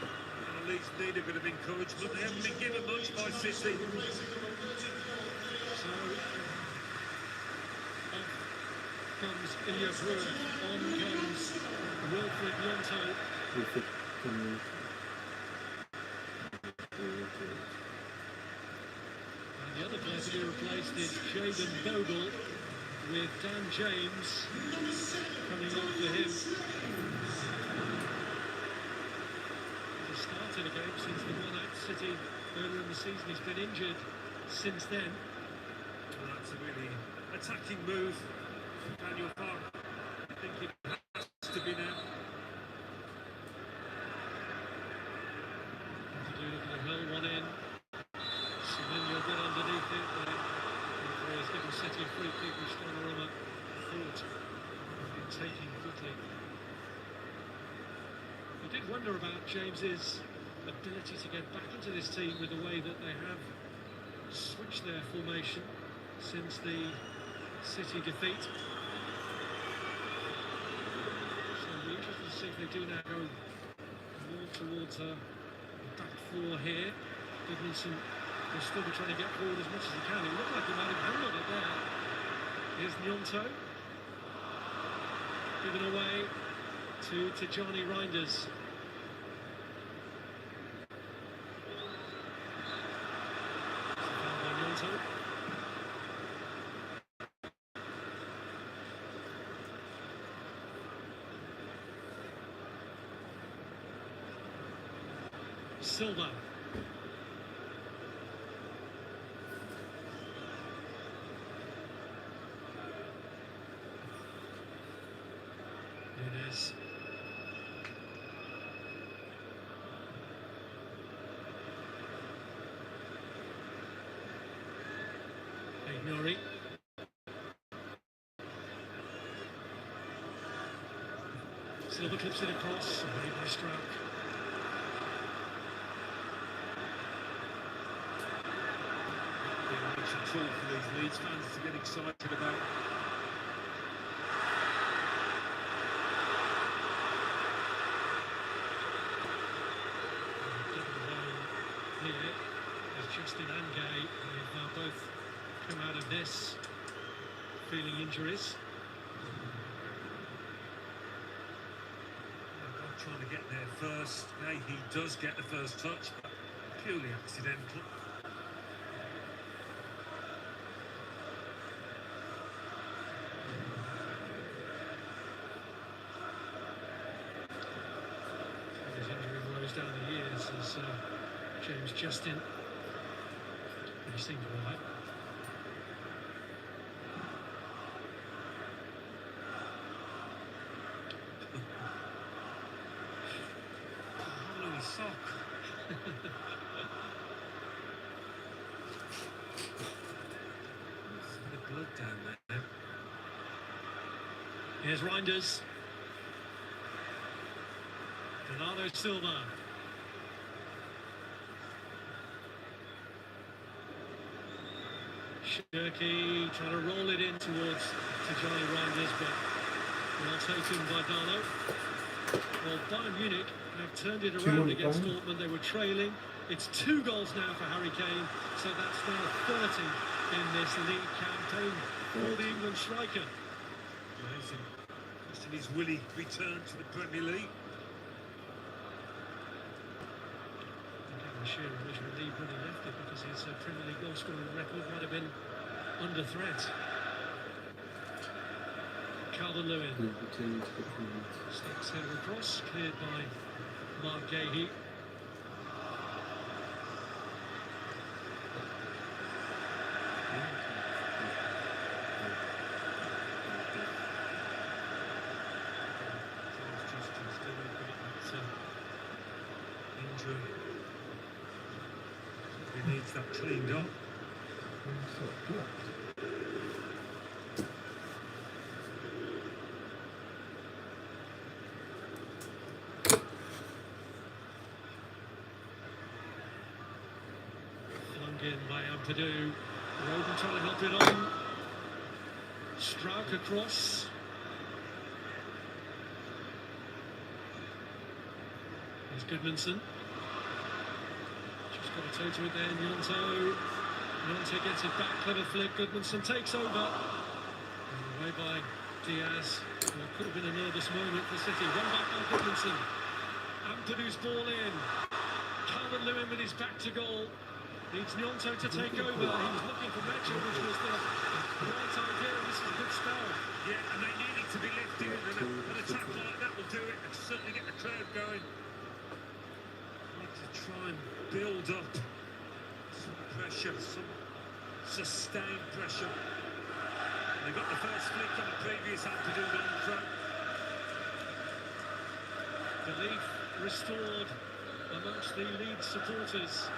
Well, Leeds need a bit of encouragement. They haven't been given much by City. So, off comes Ilya Brewer. On comes Wilfred Gnonto. And the other player to be replaced is Jayden Bogle, with Dan James coming on for him. He's started a game since the one at City earlier in the season. He's been injured since then. Well, that's a really attacking move from Daniel Parker. I think it has to be now. The hell one in. Semenya got underneath it. Has given City a free kick, which Donnarumma thought in taking quickly. I did wonder about James's ability to get back into this team with the way that they have switched their formation since the City defeat. So it'll be interesting to see if they do now go more towards a back four here. Goodmanson He'll still be trying to get forward as much as he can. It looked like he might have handled it there. Here's Gnonto. Given away to Johnny Reinders. Foul by Gnonto. Silva. Nunes. Ignori. Silva clips it across, away by Strouk. Tool for these Leeds fans to get excited about. Here is Justin and Gay. They've both come out of this feeling injuries. Both trying to get there first. Gay, he does get the first touch, but purely accidental. Down the years as James Justin. He seemed all right. Oh, Louis sock. There's a bit of blood down there. Here's Reinders. Bernardo Silva. Shirky trying to roll it in towards to Johnny Reinders, but well taken by Darlow. Well, Bayern Munich have turned it around against Dortmund. They were trailing. It's 2 goals now for Harry Kane, so that's now 30 in this league campaign for the England striker. Amazing. Question is, will he return to the Premier League? Shearer was relieved when he left it because his Premier League goal scoring record might have been under threat. Calvert-Lewin sticks header across, cleared by Mark Gahey. Injury. He needs that cleaned up. Flung in by Ampadu. Roden trying to help it on. Strouk across. Here's Goodmanson. Got a toe to it there, Gnonto. Gnonto gets it back, clever flick. Goodmanson takes over. And away by Diaz. Well, could have been a nervous moment for City. One back by Goodmanson. Ampadu's ball in. Calvert-Lewin with his back to goal. Needs Gnonto to take over. He was looking for Metro, which was the right idea. This is a good spell. Yeah, and they need it to be lifted. And an attack like that will do it. And certainly get the crowd going. Need to try and build up some pressure, some sustained pressure. And they got the first flick on the previous Ampadu non-throw. Belief restored amongst the Leeds supporters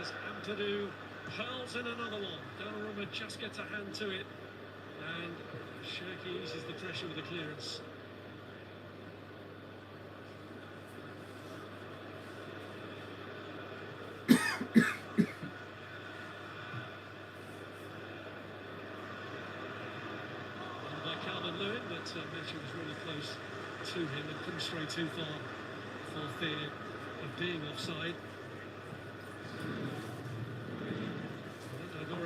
as Ampadu hurls in another one. Donnarumma just gets a hand to it, and Shirky eases the pressure with a clearance. By Calvert-Lewin, but Mitchell was really close to him and couldn't stray too far for fear of being offside.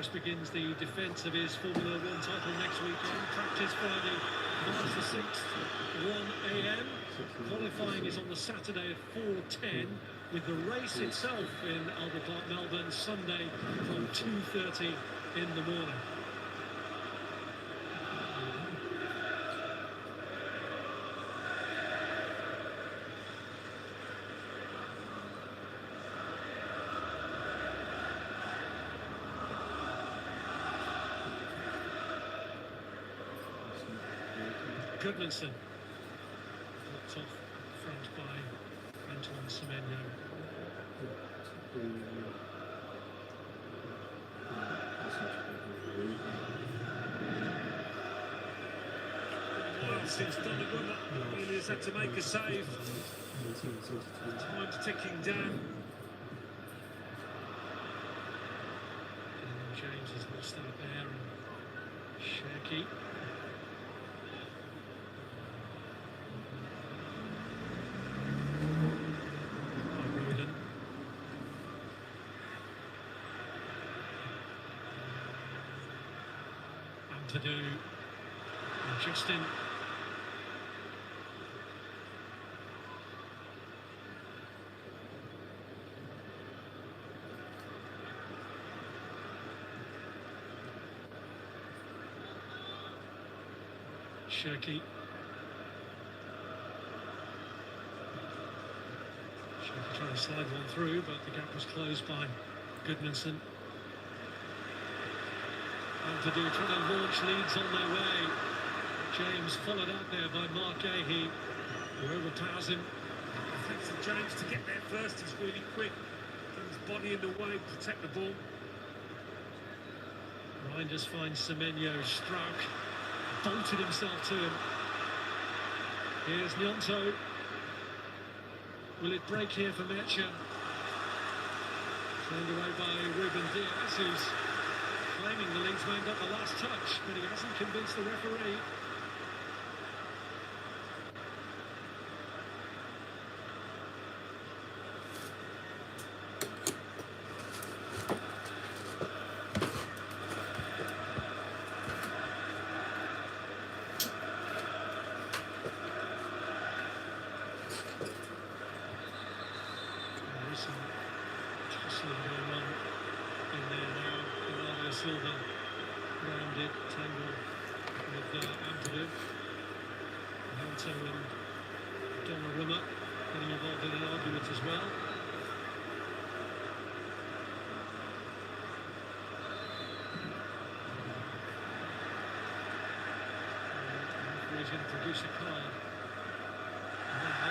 course, begins the defence of his Formula 1 title next weekend. Practice Friday, March the 6th, 1 a.m. Qualifying is on the Saturday at 4:10, with the race itself in Albert Park, Melbourne, Sunday from 2:30 in the morning. Goodmanson, blocked off front by Antoine Semenyo. Well, since Donnarumma really has had to make a save. Time's ticking down. And James has lost out there, and Cherki. To do Justin. Cherki. Cherki trying to slide one through, but the gap was closed by Goodmanson. To do, trying to launch Leeds on their way. James followed out there by Mark Gahey, who overpowers him. Thanks to James to get there first. He's really quick. Put his body in the way, protect the ball. Reinders finds Semenyo. Strauch bolted himself to him. Here's Nyonto. Will it break here for Mecha? Turned away by Ruben Diaz, who's claiming the Leeds man got the last touch, but he hasn't convinced the referee. There is some tussling going on in there now. Silva rounded, tangled with Ampadu. Nyonto and Donnarumma getting involved in an argument as well. And he's going to produce a card. Now,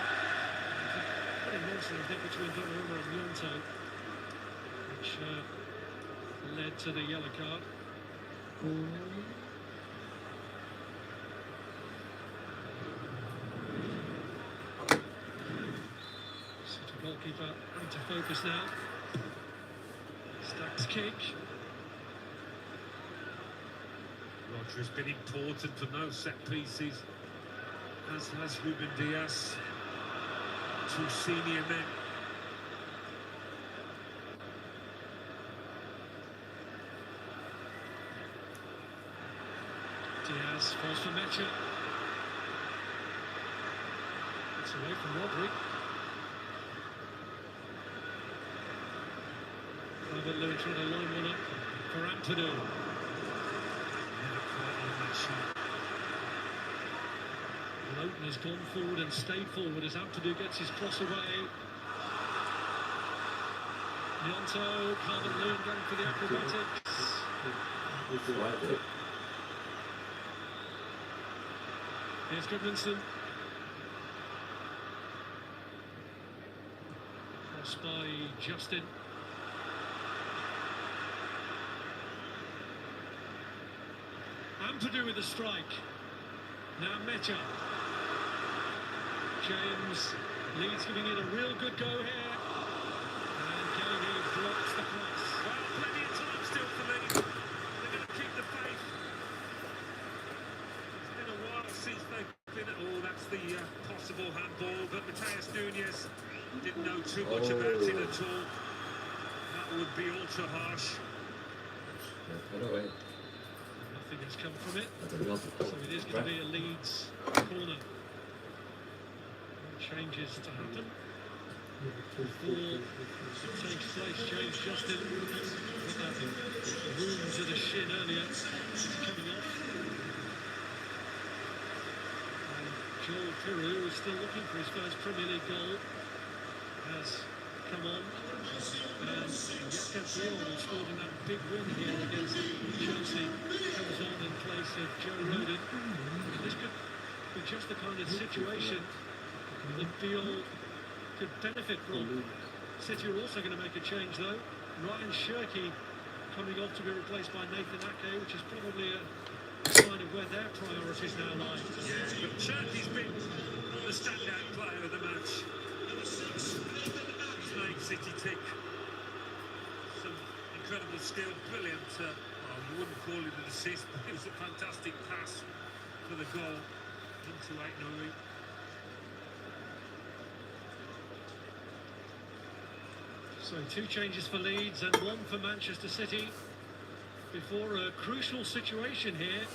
pretty monster, I think, between Donnarumma and Nyonto, which led to the yellow card. City goalkeeper into focus now. Stack's kick. Roger has been important for no set pieces, as has Ruben Diaz. Two senior men. Diaz falls for Mecha. It's away from Rodri. Robert Lewis trying to line one up for Ampadu. Never quite on that shot. Lowton has gone forward and stayed forward as Ampadu gets his cross away. Nyonto, Calvert-Lewin going for the acrobatics. Here's Goodmanson. Cross by Justin. Ampadu with the strike. Now Mecha. James Leeds giving it a real good go here. And Gahey blocks the cross. Well, plenty of time still for Leeds. They're going to keep the faith. It's been a while since they've been at all. That's the possible handball, but Mateus Nunes didn't know too much about it at all. That would be ultra harsh. Nothing has come from it. I don't know. So it is going to be a Leeds corner. Changes to happen before it takes place. James Justin with that wound to the shin earlier coming off. And Joel Piroe, who is still looking for his first Premier League goal, has come on. And Jakob Dion, who scored in that big win here against Chelsea, comes on in place of Joe Rodon. This could be just the kind of situation that Dion could benefit from. City are also going to make a change though. Ryan Shirky coming off to be replaced by Nathan Ake, which is probably a sign of where their priorities now lie. Yeah, but Shirky's been the standout player of the match. He's made City tick. Some incredible skill, brilliant. Well, you wouldn't call it an assist, but it was a fantastic pass for the goal into Aït-Nouri. So 2 changes for Leeds and 1 for Manchester City before a crucial situation here,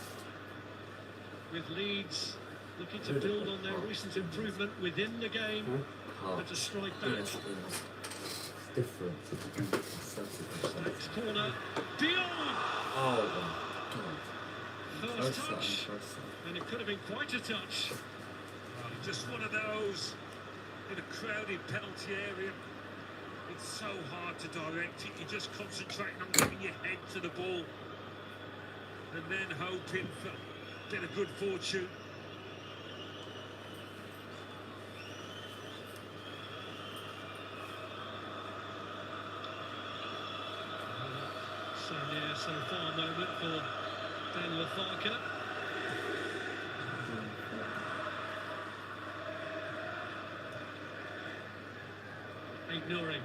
with Leeds looking to build on their recent improvement within the game and to strike back. Different. Next corner, Dion! Oh my God. First touch, and it could have been quite a touch. Just one of those in a crowded penalty area. It's so hard to direct it. You're just concentrating on giving your head to the ball and then hoping for a bit of good fortune. So near, so far moment for Daniel Farker. Aït-Nouri.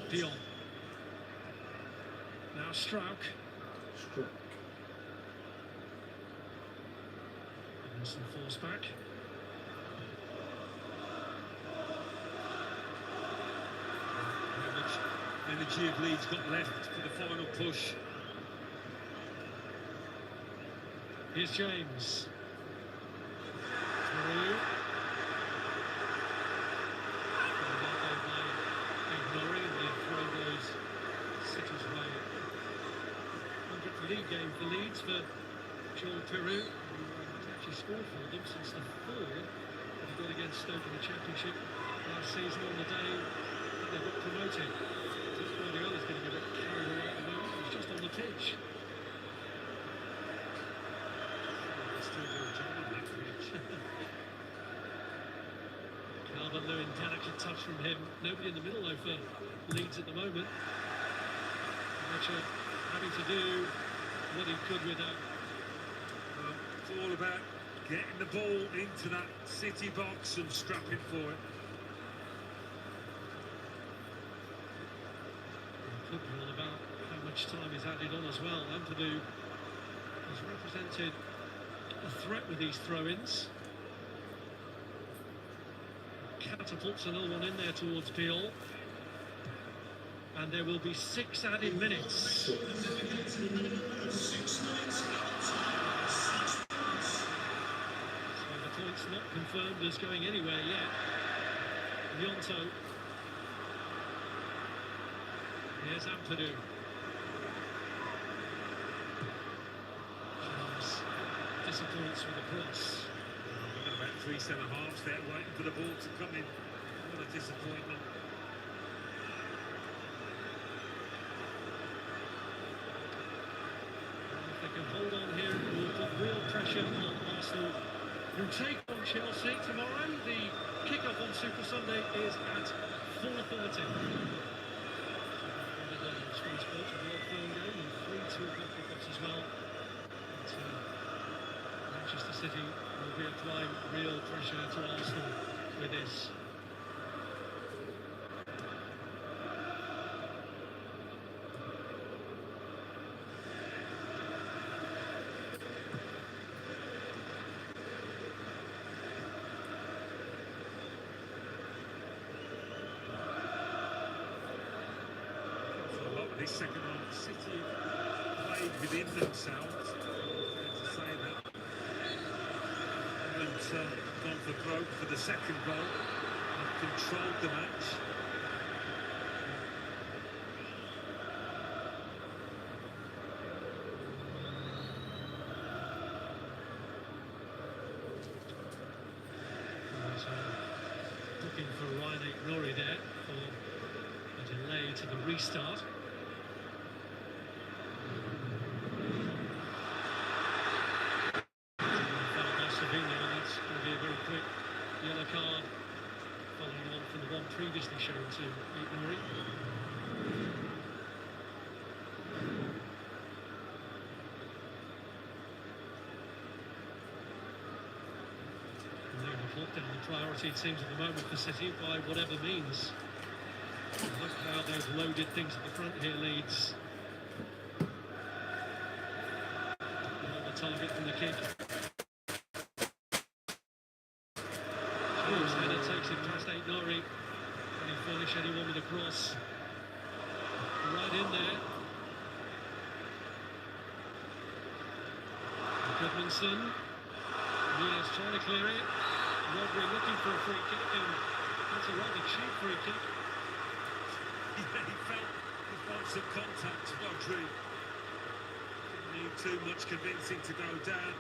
Dion. Now Struijk. And some force back. How much energy have Leeds got left for the final push? Here's James. Through. League game for Leeds for Joel Piroe, who actually scored for them since the 4 that he got against Stoke in the Championship last season on the day that they got promoted. Guardiola's getting a bit carried away at the moment. He's just on the pitch. Still doing a job on that pitch. Calvert-Lewin, delicate touch from him. Nobody in the middle though for Leeds at the moment. Archer having to do what he could with that. Well, it's all about getting the ball into that City box and scrapping for it. It could be all about how much time is added on as well. Ampadu has represented a threat with these throw-ins. Catapults another one in there towards Peel. And there will be 6 added minutes. So the point's not confirmed as going anywhere yet. Yonto. Here's Ampadu. James disappoints with the cross. We've got about 3 centre-halves there waiting for the ball to come in. What a disappointment. Can hold on here and will put real pressure on Arsenal, who take on Chelsea tomorrow. The kick-off on Super Sunday is at 4:30. Sky Sports will be a film game and 3 2-o'clock kick-offs as well. But, Manchester City will be applying real pressure to Arsenal with this. second half. City played within themselves. To say that. Haven't gone for broke for the second goal. Have controlled the match. Looking for Ryan Nori there for a delay to the restart. That's going to be a very quick yellow card, following on from the one previously shown to Nori. Down the priority, it seems, at the moment for City by whatever means. Look how they've loaded things at the front here, Leeds. On the target from the kick. George Header takes it past Nori. Can he finish anyone with a cross? Right in there. Goodmanson. Yes, trying to clear it. Rodri looking for a free kick, and that's a rather cheap free kick. Yeah, he felt the points of contact, Rodri. Didn't need too much convincing to go down.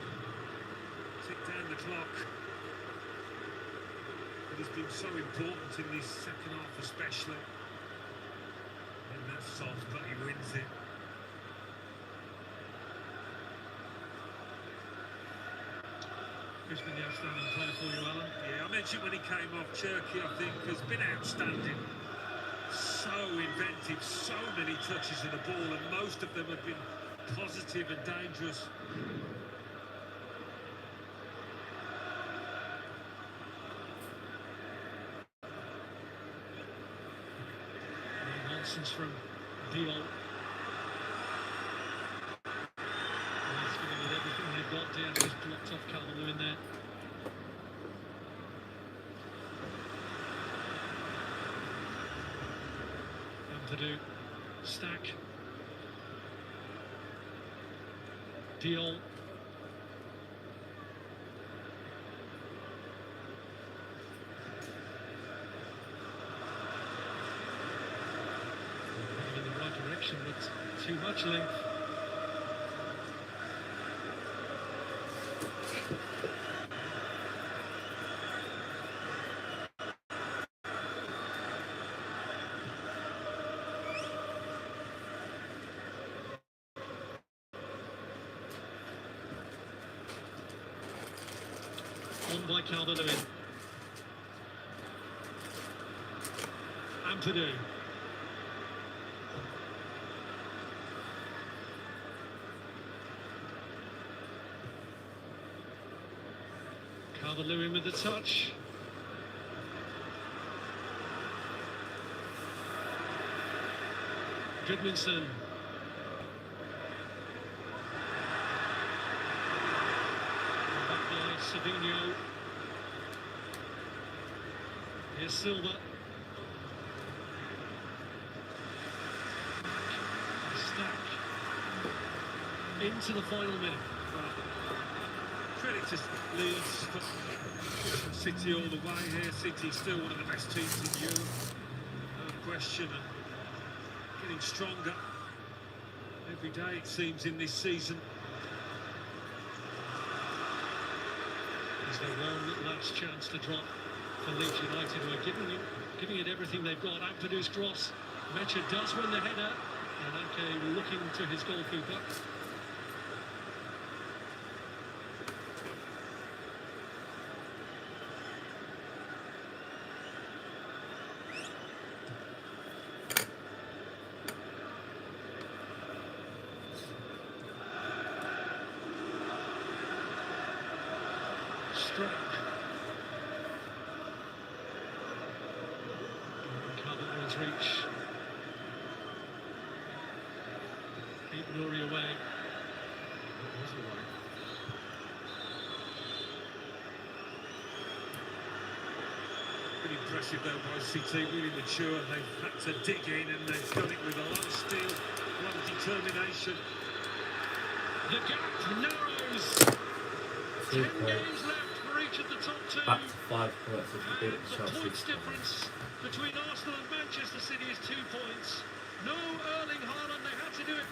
Tick down the clock. It has been so important in this second half especially. And that's soft, but he wins it. Who's been the outstanding player for you, Alan? Yeah, I mentioned when he came off, Cherky, I think, has been outstanding. So inventive, so many touches of the ball, and most of them have been positive and dangerous. No nonsense from Dion. Diaz just blocked off Calvert-Lewin there. Ampadu, Stack, Dion. In the right direction, but too much length. By Calvert-Lewin. Ampadu. Calvert-Lewin with the touch. Goodmanson. Back by Savinho. Here's Silva. Stack. Into the final minute. Credit to Leeds. City all the way here. City still one of the best teams in Europe. No question. And getting stronger every day, it seems, in this season. Is there one last chance to drop for Leeds United, who are giving it everything they've got? Ampadu's cross. Mecha does win the header, and Ake looking to his goalkeeper. Struck. Calvert-Lewin's reach. Keep Nuri away. It was away. Pretty impressive though by CT, really mature. They've had to dig in and they've done it with a lot of steel. Well, determination. The gap narrows. 10 games left for each of the top two. Back to 5 points as we beat The Chelsea. points difference between Arsenal and Manchester City